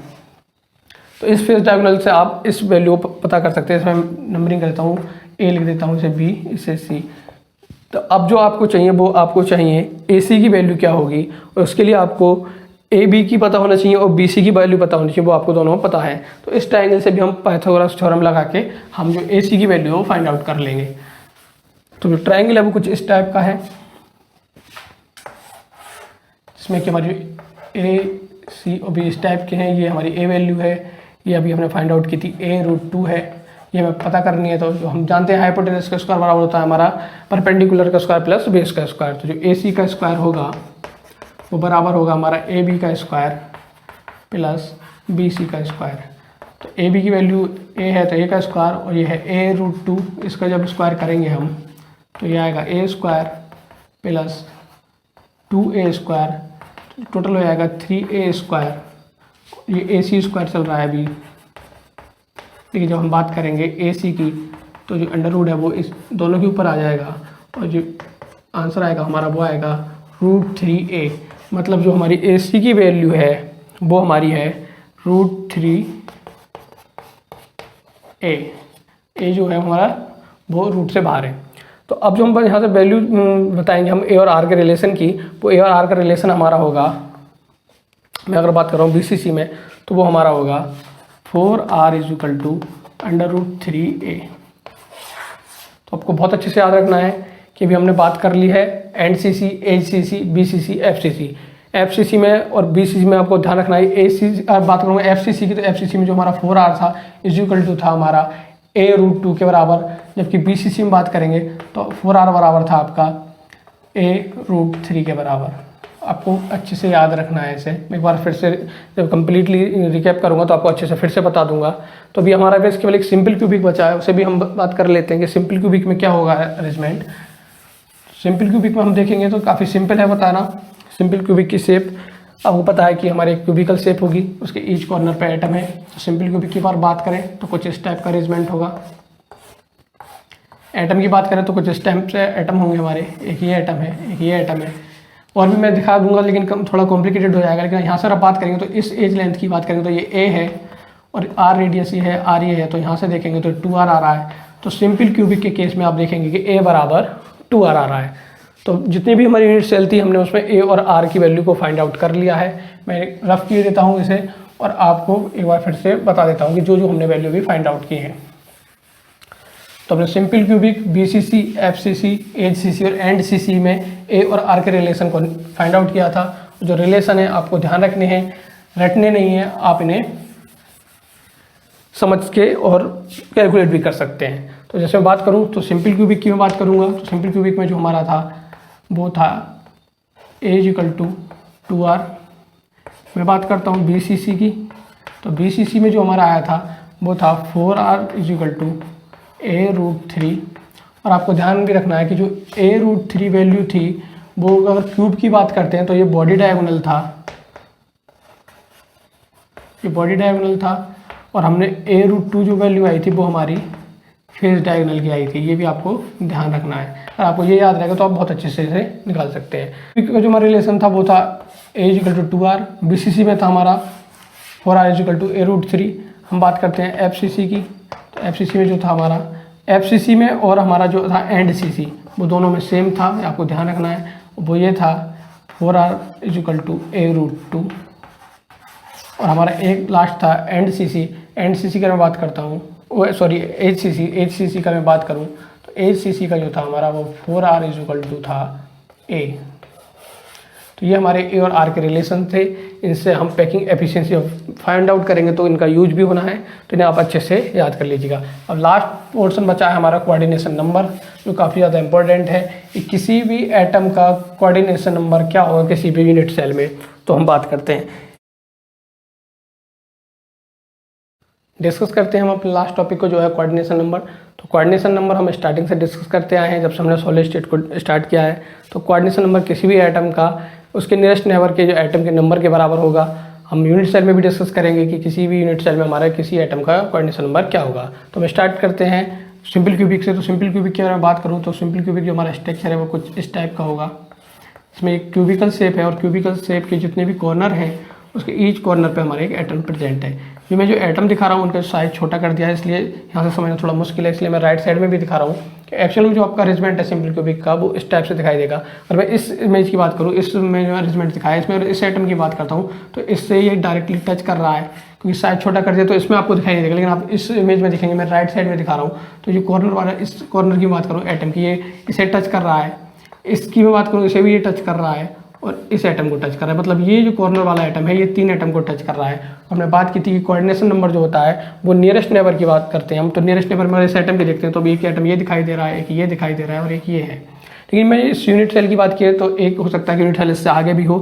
तो इस फेस डायगोनल से आप इस वैल्यू को पता कर सकते हैं। इसमें नंबरिंग करता हूँ, ए लिख देता हूँ, इसे बी, इसे सी। तो अब जो आपको चाहिए वो आपको चाहिए ए सी की वैल्यू क्या होगी, और उसके लिए आपको ए बी की पता होना चाहिए और बी सी की वैल्यू पता होनी चाहिए, वो आपको दोनों पता है। तो इस ट्रायंगल से भी हम पाइथागोरस थ्योरम लगा के हम जो ए सी की वैल्यू है वो फाइंड आउट कर लेंगे। तो जो ट्रायंगल है वो कुछ इस टाइप का है, जिसमें कि हमारी ए सी और बी इस टाइप के हैं। ये हमारी ए वैल्यू है, ये अभी हमने फाइंड आउट की थी a√2 है, ये हमें पता करनी है। तो जो हम जानते हैं हाइपोटेनस का स्क्वायर बराबर होता है हमारा परपेंडिकुलर का स्क्वायर प्लस बेस का स्क्वायर। तो जो ए सी का स्क्वायर होगा वो बराबर होगा हमारा ए बी का स्क्वायर प्लस बी सी का स्क्वायर। तो ए बी की वैल्यू ए है तो ए का स्क्वायर, और ये है a√2, इसका जब स्क्वायर करेंगे हम तो ये आएगा a square plus 2a square, total हो जाएगा 3a स्क्वायर। ये ए सी स्क्वायर चल रहा है अभी, लेकिन जब हम बात करेंगे ए सी की तो जो अंडर रूट है वो इस दोनों के ऊपर आ जाएगा, और जो आंसर आएगा हमारा वो आएगा √3a। मतलब जो हमारी ए सी की वैल्यू है वो हमारी है √3a। ए जो है हमारा वो रूट से बाहर है। तो अब जो हम यहाँ से वैल्यू बताएंगे हम ए और आर के रिलेशन की, वो ए और आर का रिलेशन हमारा होगा, मैं अगर बात कर रहा हूँ BCC में तो वो हमारा होगा 4r = √3a। तो आपको बहुत अच्छे से याद रखना है कि अभी हमने बात कर ली है NCC, HCC, BCC, FCC। FCC में और BCC में आपको ध्यान रखना है। बात करूँगा FCC की, तो FCC में जो हमारा 4r था = था हमारा a√2 के बराबर, जबकि BCC में बात करेंगे तो 4r बराबर था आपका a√3 के बराबर। आपको अच्छे से याद रखना है इसे। मैं एक बार फिर से जब कम्प्लीटली रिकैप करूँगा तो आपको अच्छे से फिर से बता दूंगा। तो अभी हमारा बेस केवल एक सिंपल क्यूबिक बचा है, उसे भी हम बात कर लेते हैं कि सिंपल क्यूबिक में क्या होगा अरेंजमेंट। सिंपल क्यूबिक में हम देखेंगे तो काफ़ी सिंपल है बताना। सिंपल क्यूबिक की शेप आपको पता है कि हमारे क्यूबिकल शेप होगी, उसके ईच कॉर्नर पर एटम है। तो सिंपल क्यूबिक की बात करें तो कुछ इस टाइप का अरेंजमेंट होगा। एटम की बात करें तो कुछ इस टाइप से एटम होंगे हमारे, एक ये एटम है, एक ये एटम है, और भी मैं दिखा दूंगा लेकिन थोड़ा कॉम्प्लिकेटेड हो जाएगा। लेकिन यहाँ से अगर बात करेंगे तो इस एज लेंथ की बात करेंगे तो ये ए है और आर रेडियस ये है, आर ये है, तो यहाँ से देखेंगे तो 2r आ रहा है। तो सिंपल क्यूबिक के केस में आप देखेंगे कि ए बराबर 2r आ रहा है। तो जितनी भी हमारी यूनिट सेल थी हमने उसमें ए और आर की वैल्यू को फाइंड आउट कर लिया है। मैं रफ किए देता हूँ इसे और आपको एक बार फिर से बता देता हूँ कि जो जो हमने वैल्यू भी फाइंड आउट की है। तो हमने simple cubic, BCC, FCC, HCC और NCC में ए और आर के रिलेशन को फाइंड आउट किया था। जो रिलेशन है आपको ध्यान रखने हैं, रटने नहीं है, आप इन्हें समझ के और कैलकुलेट भी कर सकते हैं। तो जैसे मैं बात करूं तो सिंपल क्यूबिक की मैं बात करूंगा तो सिंपल क्यूबिक में जो हमारा था वो था a = 2r। मैं बात करता हूं BCC की, तो BCC में जो हमारा आया था वो था 4r = a√3। और आपको ध्यान भी रखना है कि जो a√3 वैल्यू थी वो अगर क्यूब की बात करते हैं तो ये बॉडी डायगोनल था, ये बॉडी डायगोनल था, और हमने a√2 जो वैल्यू आई थी वो हमारी फेस डायगोनल की आई थी। ये भी आपको ध्यान रखना है। अगर आपको ये याद रहेगा तो आप बहुत अच्छे से इसे निकाल सकते हैं। क्योंकि जो हमारा रिलेशन था वो था a = 2r। BCC में था हमारा 4r = a√3। हम बात करते हैं FCC की, तो FCC में जो था हमारा, FCC में और हमारा जो था NCC वो दोनों में सेम था, आपको ध्यान रखना है। वो ये था 4r = a√2, और हमारा एक लास्ट था NCC का मैं बात करता हूँ, सॉरी HCC का मैं बात करूँ तो HCC का जो था हमारा वो 4r = था a। तो ये हमारे ए और आर के रिलेशन थे। इनसे हम पैकिंग एफिशिएंसी फाइंड आउट करेंगे तो इनका यूज भी होना है, तो इन्हें आप अच्छे से याद कर लीजिएगा। अब लास्ट पोर्शन बचा है हमारा कोऑर्डिनेशन नंबर, जो काफ़ी ज़्यादा इंपॉर्टेंट है कि किसी भी एटम का कोऑर्डिनेशन नंबर क्या होगा किसी भी यूनिट सेल में। तो हम बात करते हैं, डिस्कस करते हैं हम अपने लास्ट टॉपिक को जो है कोऑर्डिनेशन नंबर। तो कोऑर्डिनेशन नंबर हम स्टार्टिंग से डिस्कस करते आए हैं, जब से हमने सॉलिड स्टेट को स्टार्ट किया है। तो कोऑर्डिनेशन नंबर किसी भी एटम का उसके नियरेस्ट नेबर के जो एटम के नंबर के बराबर होगा। हम यूनिट सेल में भी डिस्कस करेंगे कि किसी भी यूनिट सेल में हमारे किसी एटम का कोऑर्डिनेशन नंबर क्या होगा। तो हम स्टार्ट करते हैं सिंपल क्यूबिक से। तो सिंपल क्यूबिक की अगर मैं बात करूँ तो सिंपल क्यूबिक जो हमारा स्ट्रक्चर है वो कुछ इस टाइप का होगा। इसमें एक क्यूबिकल शेप है और क्यूबिकल शेप के जितने भी कॉर्नर हैं उसके ईच कॉर्नर पे हमारे एक एटम प्रेजेंट है। ये मैं जो एटम दिखा रहा हूँ उनका साइज छोटा कर दिया है, इसलिए यहाँ से समझना थोड़ा मुश्किल है, इसलिए मैं राइट साइड में भी दिखा रहा हूँ कि एक्चुअल में जो आपका अरेंजमेंट है सिंपल क्यूबिक का वो इस टाइप से दिखाई देगा। और मैं इस इमेज की बात करूँ, इसमें जो अरेंजमेंट दिखाया है इसमें इस एटम की बात करता हूँ तो इससे ये डायरेक्टली टच कर रहा है, क्योंकि साइज छोटा कर दिया तो इसमें आपको दिखाई नहीं देगा, लेकिन आप इस इमेज में देखेंगे मैं राइट साइड में दिखा रहा हूँ। तो ये कॉर्नर वाला, इस कॉर्नर की बात करूँ एटम की, ये इसे टच कर रहा है, इसकी मैं बात करूँ इसे भी ये टच कर रहा है और इस एटम को टच कर रहा है। मतलब ये जो कॉर्नर वाला एटम है ये 3 एटम को टच कर रहा है। हमने बात की थी कि कोऑर्डिनेशन नंबर जो होता है वो नियरेस्ट नेबर की बात करते हैं हम, तो नियरेस्ट नेबर में इस एटम की देखते हैं तो अभी एक एटम ये दिखाई दे रहा है, एक ये दिखाई दे रहा है और एक ये है। लेकिन मैं इस यूनिट सेल की बात की तो एक हो सकता है कि यूनिट सेल इससे आगे भी हो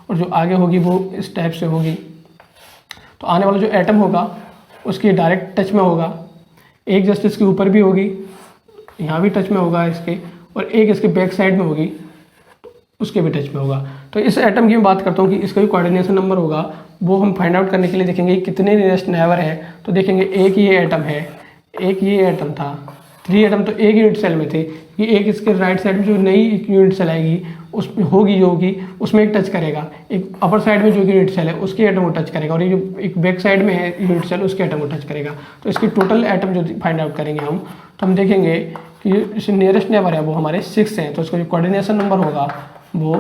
और जो आगे होगी वो इस टाइप से होगी। तो आने वाला जो एटम होगा उसकी डायरेक्ट टच में होगा, एक जस्ट इसके ऊपर भी होगी, यहाँ भी टच में होगा इसके, और एक इसके बैक साइड में होगी उसके भी टच में होगा। तो इस एटम की मैं बात करता हूँ कि इसका जो कोऑर्डिनेशन नंबर होगा वो हम फाइंड आउट करने के लिए देखेंगे कितने नियरेस्ट नेबर है। तो देखेंगे एक ये एटम है, एक ये एटम था, 3 एटम तो एक यूनिट सेल में थे, कि एक इसके राइट साइड में जो नई यूनिट सेल आएगी उसमें होगी जो होगी उसमें एक टच करेगा, एक अपर साइड में जो यूनिट सेल है उसके एटम को टच करेगा और ये जो एक बैक साइड में है यूनिट सेल उसके एटम को टच करेगा। तो इसकी टोटल एटम जो फाइंड आउट करेंगे हम, तो हम देखेंगे कि नियरेस्ट नेबर है वो हमारे 6 हैं, तो इसका जो कोऑर्डिनेशन नंबर होगा वो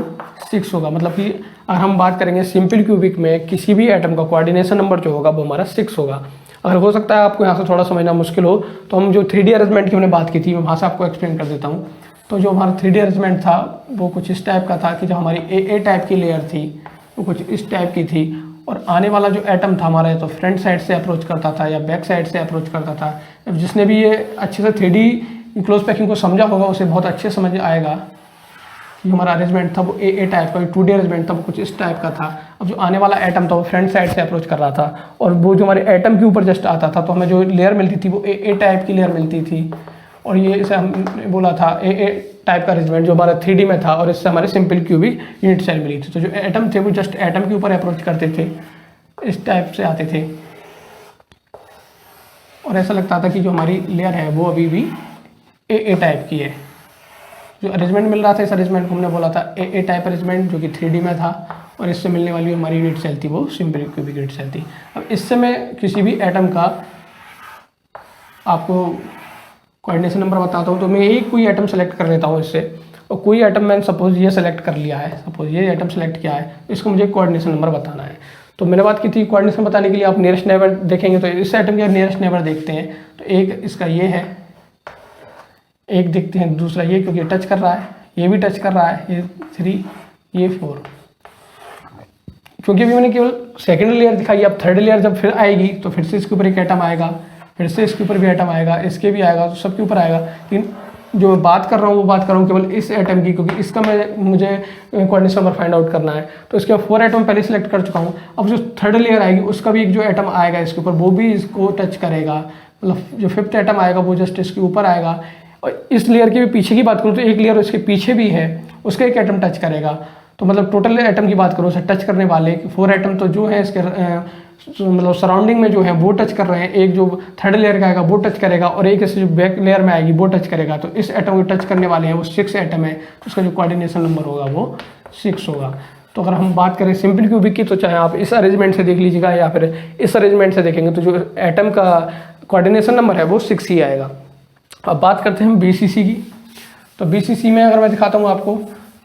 6 होगा। मतलब कि अगर हम बात करेंगे सिंपल क्यूबिक में किसी भी एटम का कोऑर्डिनेशन नंबर जो होगा वो हमारा 6 होगा। अगर हो सकता है आपको यहाँ से थोड़ा समझना मुश्किल हो तो हम जो 3D अरेंजमेंट की हमने बात की थी मैं वहाँ से आपको एक्सप्लेन कर देता हूँ। तो जो हमारा 3D अरेंजमेंट था वो कुछ इस टाइप का था कि जो हमारी ए टाइप की लेयर थी वो कुछ इस टाइप की थी, और आने वाला जो एटम था हमारा तो फ्रंट साइड से अप्रोच करता था या बैक साइड से अप्रोच करता था। जिसने भी ये अच्छे से 3D क्लोज पैकिंग को समझा होगा उसे बहुत अच्छे समझ आएगा कि हमारा अरेंजमेंट था वो ए टाइप का, 2D अरेंजमेंट था वो कुछ इस टाइप का था। अब जो आने वाला एटम था वो फ्रंट साइड से अप्रोच कर रहा था और वो जो हमारे एटम के ऊपर जस्ट आता था तो हमें जो लेयर मिलती थी वो ए टाइप की लेयर मिलती थी, और ये इसे हमने बोला था ए टाइप का अरेंजमेंट जो हमारा 3D में था, और इससे हमारे सिंपल क्यूबिक यूनिट सेल मिली थी। तो जो एटम थे वो जस्ट एटम के ऊपर अप्रोच करते थे, इस टाइप से आते थे और ऐसा लगता था कि जो हमारी लेयर है वो अभी भी ए टाइप की है। जो अरेंजमेंट मिल रहा था इस अरेंजमेंट को हमने बोला था ए टाइप अरेंजमेंट जो कि 3D में था, और इससे मिलने वाली हमारी यूनिट सेल थी वो सिंपल क्यूबिक यूनिट सेल थी। अब इससे मैं किसी भी एटम का आपको कोऑर्डिनेशन नंबर बताता हूँ, तो मैं एक कोई एटम सेलेक्ट कर लेता हूँ इससे, और कोई एटम मैंने सपोज ये सेलेक्ट कर लिया है, सपोज ये एटम सेलेक्ट किया है, इसको मुझे कोऑर्डिनेशन नंबर बताना है। तो मैंने बात की थी कोऑर्डिनेशन बताने के लिए आप नियरेस्ट नेबर देखेंगे, तो इस एटम के नियरेस्ट नेबर देखते हैं तो एक इसका ये है, एक देखते हैं दूसरा ये क्योंकि टच कर रहा है, ये भी टच कर रहा है, ये 3, ये 4। क्योंकि अभी मैंने केवल सेकेंड लेयर दिखाई, अब थर्ड लेयर जब फिर आएगी तो फिर से इसके ऊपर एक एटम आएगा, फिर से इसके ऊपर भी एटम आएगा, इसके भी आएगा, तो सबके ऊपर आएगा। लेकिन जो मैं बात कर रहा हूँ वो बात कर रहा हूँ केवल इस एटम की, क्योंकि इसका मुझे कोऑर्डिनेशन नंबर फाइंड आउट करना है। तो इसके 4 एटम पहले सेलेक्ट कर चुका हूँ। अब जो थर्ड लेयर आएगी उसका भी एक जो एटम आएगा इसके ऊपर वो भी इसको टच करेगा, मतलब जो 5th एटम आएगा वो जस्ट इसके ऊपर आएगा। और इस लेयर के भी पीछे की बात करूँ तो एक लेयर इसके पीछे भी है, उसका एक एटम टच करेगा। तो मतलब टोटल एटम की बात करूँ उसे टच करने वाले 4 एटम तो जो है इसके मतलब सराउंडिंग में जो है वो टच कर रहे हैं। एक जो थर्ड लेयर का आएगा वो टच करेगा और एक इससे जो बैक लेयर में आएगी वो टच करेगा। तो इस एटम को टच करने वाले हैं वो 6 एटम है, तो उसका जो कोऑर्डिनेशन नंबर होगा वो 6 होगा। तो अगर हम बात करें सिंपल क्यूबिक की तो चाहे आप इस अरेंजमेंट से देख लीजिएगा या फिर इस अरेंजमेंट से देखेंगे तो जो एटम का कोऑर्डिनेशन नंबर है वो 6 ही आएगा। अब बात करते हैं हम BCC की। तो BCC में अगर मैं दिखाता हूँ आपको,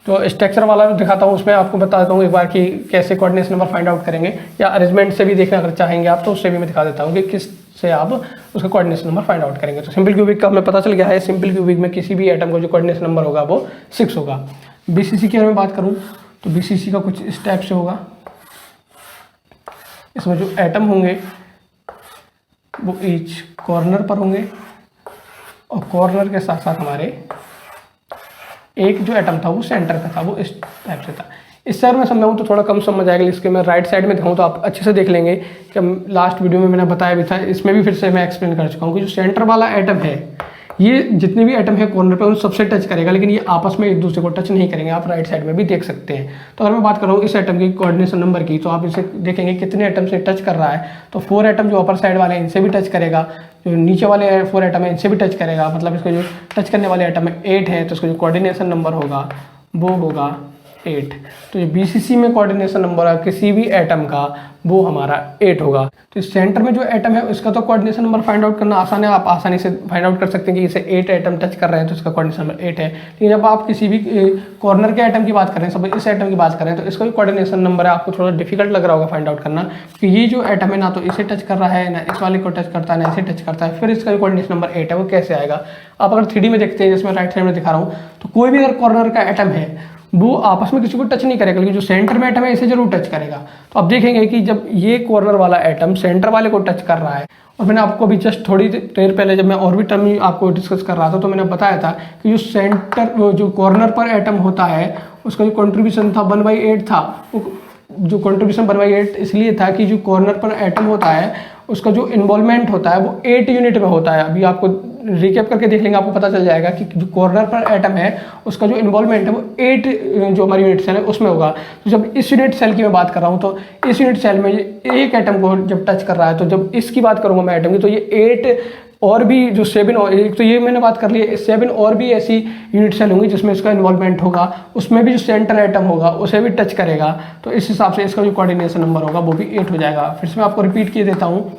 तो स्ट्रक्चर वाला दिखाता हूँ, उसमें आपको बताता हूँ एक बार कि कैसे कोऑर्डिनेशन नंबर फाइंड आउट करेंगे, या अरेंजमेंट से भी देखना अगर चाहेंगे आप तो उससे भी मैं दिखा देता हूँ कि किस से आप उसका कोऑर्डिनेशन नंबर फाइंड आउट करेंगे। तो सिंपल क्यूबिक का हमें पता चल गया है, सिंपल क्यूबिक में किसी भी एटम का जो कोऑर्डिनेशन नंबर होगा वो 6 होगा। BCC की अगर मैं बात करूँ तो BCC का कुछ इस टाइप से होगा। इसमें जो एटम होंगे वो ईच कॉर्नर पर होंगे, और कॉर्नर के साथ साथ हमारे एक जो एटम था वो सेंटर पे था, वो इस टाइप से था। इससे अगर मैं समझाऊँ तो थोड़ा कम समझ आएगा, इसके मैं राइट साइड में दिखाऊँ तो आप अच्छे से देख लेंगे कि लास्ट वीडियो में मैंने बताया भी था, इसमें भी फिर से मैं एक्सप्लेन कर चुका हूँ कि जो सेंटर वाला एटम है ये जितने भी एटम है कॉर्नर पे उन सबसे टच करेगा, लेकिन ये आपस में एक दूसरे को टच नहीं करेंगे। आप राइट साइड में भी देख सकते हैं। तो अगर मैं बात कर रहा हूँ इस एटम की कोऑर्डिनेशन नंबर की, तो आप इसे देखेंगे कितने एटम से टच कर रहा है। तो 4 एटम जो अपर साइड वाले हैं इनसे भी टच करेगा, जो नीचे वाले 4 एटम है इनसे भी टच करेगा। मतलब इसको जो टच करने वाले एटम है 8 है, तो इसका जो कोऑर्डिनेशन नंबर होगा वो होगा 8। तो ये BCC में कोऑर्डिनेशन नंबर है किसी भी एटम का वो हमारा 8 होगा। तो इस सेंटर में जो एटम है उसका तो कोऑर्डिनेशन नंबर फाइंड आउट करना आसान है, आप आसानी से फाइंड आउट कर सकते हैं कि इसे 8 एटम टच कर रहे हैं तो इसका कोऑर्डिनेशन नंबर 8 है। लेकिन जब आप किसी भी कॉर्नर के एटम की बात करें, सब इस एटम की बात करें, तो इसका भी कोऑर्डिनेशन नंबर है आपको थोड़ा डिफिकल्ट लग रहा होगा फाइंड आउट करना, कि ये जो एटम है ना तो इसे टच कर रहा है, ना इस वाले को टच करता है, ना इसे टच करता है, फिर इसका कोऑर्डिनेशन नंबर 8 है वो कैसे आएगा। आप अगर 3D में देखते हैं, जिसमें राइट साइड में दिखा रहा हूँ, तो कोई भी अगर कॉर्नर का एटम है वो आपस में किसी को टच नहीं करेगा, लेकिन जो सेंटर में एटम है इसे जरूर टच करेगा। तो आप देखेंगे कि जब ये कॉर्नर वाला एटम सेंटर वाले को टच कर रहा है, और मैंने आपको अभी जस्ट थोड़ी देर पहले जब मैं और भी टर्म आपको डिस्कस कर रहा था तो मैंने बताया था कि जो सेंटर जो कॉर्नर पर एटम होता है उसका जो कॉन्ट्रीब्यूशन था 1/8 था। जो कॉन्ट्रीब्यूशन 1/8 इसलिए था कि जो कॉर्नर पर एटम होता है उसका जो इन्वॉल्वमेंट होता है वो 8 यूनिट में होता है। अभी आपको रिकेप करके देख लेंगे, आपको पता चल जाएगा कि जो कॉर्नर पर एटम है उसका जो इन्वॉल्वमेंट है वो 8 जो हमारी यूनिट सेल है उसमें होगा। तो जब इस यूनिट सेल की मैं बात कर रहा हूँ तो इस यूनिट सेल में एक एटम को जब टच कर रहा है, तो जब इसकी बात करूँगा मैं एटम की, तो ये 8 और भी जो 7 और एक तो ये मैंने बात कर ली है, 7 और भी ऐसी यूनिट सेल होंगी जिसमें इसका इन्वॉल्वमेंट होगा, उसमें भी जो सेंटर एटम होगा उसे भी टच करेगा। तो इस हिसाब से इसका जो कोऑर्डिनेशन नंबर होगा वो भी 8 हो जाएगा। फिर से मैं आपको रिपीट किए देता हूँ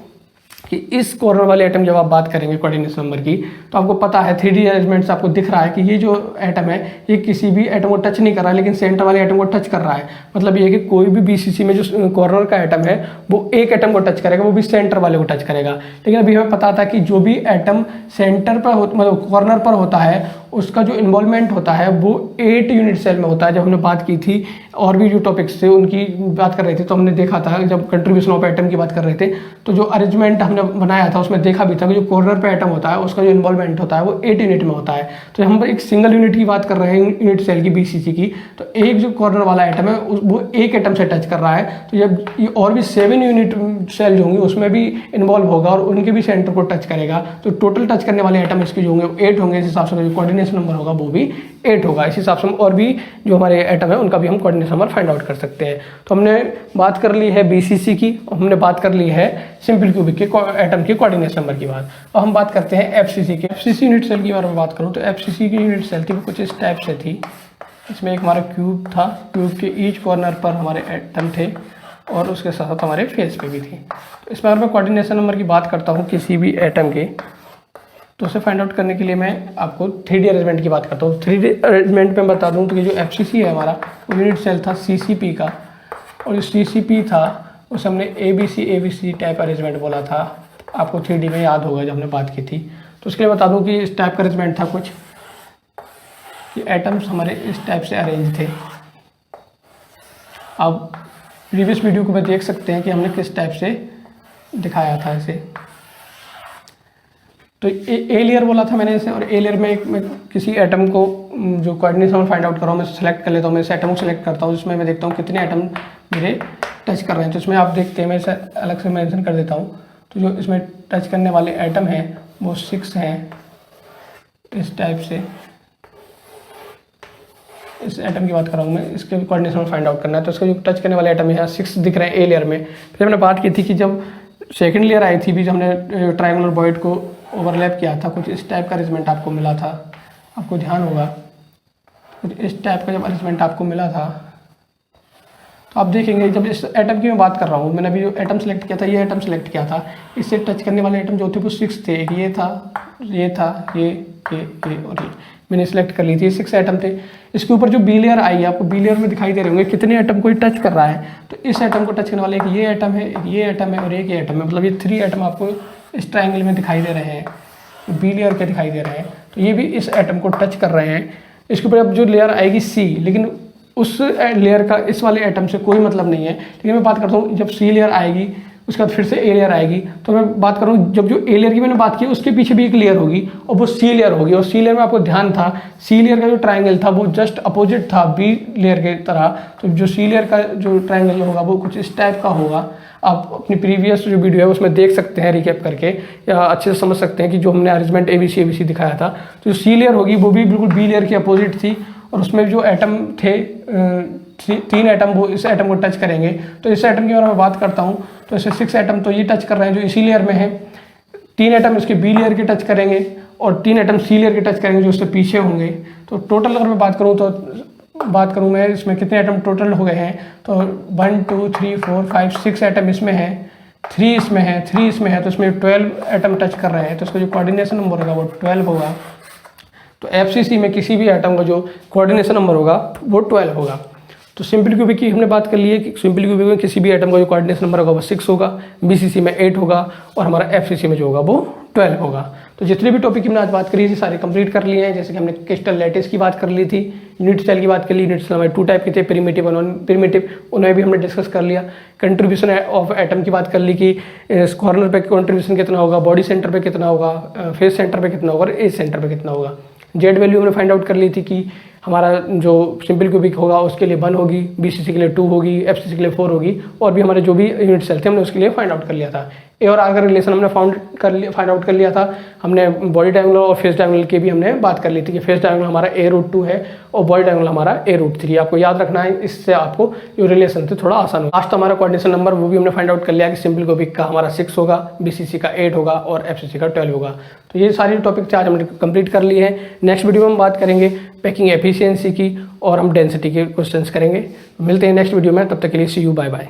कि इस कॉर्नर वाले एटम जब आप बात करेंगे कोऑर्डिनेशन नंबर की, तो आपको पता है 3D अरेंजमेंट से आपको दिख रहा है कि ये जो एटम है ये किसी भी एटम को टच नहीं कर रहा है, लेकिन सेंटर वाले एटम को टच कर रहा है। मतलब ये कि कोई भी BCC में जो कॉर्नर का एटम है वो एक एटम को टच करेगा, वो भी सेंटर वाले को टच करेगा। लेकिन अभी हमें पता था कि जो भी एटम सेंटर पर मतलब कॉर्नर पर होता है उसका जो इन्वॉल्वमेंट होता है वो 8 यूनिट सेल में होता है। जब हमने बात की थी और भी जो टॉपिक्स थे उनकी बात कर रहे थे तो हमने देखा था, जब कंट्रीब्यूशन ऑफ एटम की बात कर रहे थे तो जो अरेंजमेंट हमने बनाया था उसमें देखा भी था कि जो कॉर्नर पे एटम होता है उसका जो इन्वॉल्वमेंट होता है वो 8 यूनिट में होता है। तो हम एक सिंगल यूनिट की बात कर रहे हैं यूनिट सेल की BCC की, तो एक जो कॉर्नर वाला एटम है वो एक एटम से टच कर रहा है। तो जब ये और भी 7 यूनिट सेल जो होंगी उसमें भी इन्वॉल्व होगा और उनके भी सेंटर को टच करेगा, तो टोटल टच करने वाले एटम इसके जो होंगे वो 8 होंगे। इस हिसाब से जो कोऑर्डिनेशन नंबर होगा वो भी 8 होगा। इस हिसाब से हम और भी जो हमारे एटम है उनका भी हम कोऑर्डिनेशन नंबर फाइंड आउट कर सकते हैं। तो हमने बात कर ली है BCC की, हमने बात कर ली है सिंपल क्यूबिक के एटम के कोऑर्डिनेशन नंबर की बात। अब हम बात करते हैं FCC की। FCC यूनिट सेल की बारे में बात करूँ तो FCC की यूनिट सेल थी वो कुछ इस टाइप से थी। इसमें एक हमारा क्यूब था, क्यूब के ईच कॉर्नर पर हमारे एटम थे और उसके साथ हमारे फेस पे भी थी। तो इसमें अगर मैं कोऑर्डिनेशन नंबर की बात करता हूँ किसी भी एटम के, तो उसे फाइंड आउट करने के लिए मैं आपको 3D अरेंजमेंट की बात करता हूँ। 3D अरेंजमेंट में बता दूँ तो ये जो FCC है हमारा वो यूनिट सेल था CCP का, और जो CCP था उसे हमने ABC टाइप अरेंजमेंट बोला था। आपको 3D में याद होगा जब हमने बात की थी। तो उसके लिए बता दूँ कि इस टाइप का अरेंजमेंट था कुछ, ये एटम्स हमारे इस टाइप से अरेंज थे। आप प्रीवियस वीडियो को में देख सकते हैं कि हमने किस टाइप से दिखाया था इसे। तो ए लेयर बोला था मैंने इसे, और ए लेयर में मैं किसी एटम को जो कोऑर्डिनेशन फाइंड आउट कर रहा हूँ मैं सेलेक्ट कर लेता हूँ। मैं इस एटम को सेलेक्ट करता हूँ जिसमें मैं देखता हूँ कितने एटम मेरे टच कर रहे हैं। तो इसमें आप देखते हैं मैं इसे अलग से मेंशन कर देता हूँ। तो जो इसमें टच करने वाले एटम हैं वो 6 हैं इस टाइप से। इस एटम की बात कर रहा हूँ मैं, इसके भी कोऑर्डिनेशन फाइंड आउट करना है। तो इसका जो टच करने वाले एटम यहाँ 6 दिख रहे हैं ए लेयर में। फिर हमने बात की थी कि जब सेकेंड लेयर आई थी भी, जब हमने ट्रायंगुलर बॉइड को ओवरलैप किया था, कुछ इस टाइप का अरेंजमेंट आपको मिला था। आपको ध्यान होगा कुछ इस टाइप का जब अरेंजमेंट आपको मिला था, तो आप देखेंगे जब इस एटम की मैं बात कर रहा हूँ, मैंने अभी जो एटम सेलेक्ट किया था ये एटम सेलेक्ट किया था, इससे टच करने वाले एटम जो थे वो 6 थे। एक ये था, ये था, ये और ये मैंने सेलेक्ट कर ली थी। 6 एटम थे। इसके ऊपर जो बी लेयर आई है, आपको बी लेयर में दिखाई दे रहे होंगे कितने एटम को टच कर रहा है। तो इस एटम को टच करने वाले एक ये एटम है, एक ये एटम है और एक ये एटम है। मतलब ये 3 एटम आपको इस ट्रायंगल में दिखाई दे रहे हैं, बी लेयर के दिखाई दे रहे हैं। तो ये भी इस एटम को टच कर रहे हैं। इसके ऊपर अब जो लेयर आएगी सी, लेकिन उस लेयर का इस वाले एटम से कोई मतलब नहीं है। लेकिन मैं बात करता हूँ जब सी लेयर आएगी उसके बाद फिर से ए लेयर आएगी। तो मैं बात कर रहा हूँ जब जो ए लेयर की मैंने बात की उसके पीछे भी एक लेयर होगी और वो सी लेयर होगी। और सी लेयर में आपको ध्यान था सी लेयर का जो ट्रायंगल था वो जस्ट अपोजिट था बी लेयर के तरह। तो जो सी लेयर का जो ट्रायंगल होगा वो कुछ इस टाइप का होगा। आप अपनी प्रीवियस जो वीडियो है उसमें देख सकते हैं रिकैप करके, या अच्छे से समझ सकते हैं कि जो हमने अरेंजमेंट ABC दिखाया था। तो जो सी लेयर होगी वो भी बिल्कुल बी लेयर की अपोजिट थी, और उसमें जो एटम थे 3 एटम वो इस एटम को टच करेंगे। तो इस एटम के बारे में बात करता हूँ तो इसे 6 एटम तो ये टच कर रहे हैं जो इसी लेयर में है। 3 एटम इसके बी लेयर के टच करेंगे और 3 एटम सी लेयर के टच करेंगे जो उससे पीछे होंगे। तो टोटल अगर मैं बात करूँ तो बात करूँ मैं, इसमें कितने एटम टोटल हो गए हैं, तो 1 2 3 4 5 6 एटम इसमें है, 3 इसमें है, 3 इसमें है, तो इसमें 12 एटम टच कर रहे हैं, तो इसका जो कोऑर्डिनेशन नंबर होगा वो 12 होगा। तो FCC में किसी भी एटम का जो कोऑर्डिनेशन नंबर होगा वो 12 होगा। तो सिंपल क्यूबिक की हमने बात कर ली है कि सिंपल क्यूबिक में किसी भी एटम का जो कोऑर्डिनेशन नंबर होगा वो 6 होगा, BCC में 8 होगा और हमारा FCC में जो होगा वो 12 होगा। तो जितने भी टॉपिक हमने आज बात करी थी सारे कंप्लीट कर लिए हैं। जैसे कि हमने क्रिस्टल लैटिस की बात कर ली थी, यूनिट सेल की बात कर ली। यूनिट सेल हमारे 2 टाइप के थे, प्रिमिटिव और नॉन प्रिमिटिव, उन्हें भी हमने डिस्कस कर लिया। कंट्रीब्यूशन ऑफ एटम की बात कर ली कि कॉर्नर पे कंट्रीब्यूशन कितना होगा, बॉडी सेंटर पे कितना होगा, फेस सेंटर पे कितना होगा और एज सेंटर पे कितना होगा। जेड वैल्यू हमने फाइंड आउट कर ली थी कि हमारा जो सिंपल क्यूबिक होगा उसके लिए 1 होगी, BCC के लिए 2 होगी, FCC के लिए 4 होगी, और भी हमारे जो भी यूनिट सेल थे हमने उसके लिए फाइंड आउट कर लिया था। ए और आर का रिलेशन हमने फाइंड आउट कर लिया था। हमने बॉडी डायगोनल और फेस डायगोनल की भी हमने बात कर ली थी कि फेस डायगोनल हमारा A√2 है और बॉडी डायगोनल हमारा A√3। आपको याद रखना है, इससे आपको जो रिलेशन थे थोड़ा आसान हो। लास्ट हमारा कोऑर्डिनेशन नंबर वो भी हमने फाइंड आउट कर लिया कि सिंपल क्यूबिक का हमारा 6 होगा, BCC का 8 होगा और FCC का 12 होगा। तो ये सारी टॉपिक थे आज हमने कंप्लीट कर लिए हैं। नेक्स्ट वीडियो में हम बात करेंगे पैकिंग एफिशिएंसी की और हम डेंसिटी के क्वेश्चंस करेंगे। मिलते हैं नेक्स्ट वीडियो में, तब तक के लिए सी यू, बाय बाय।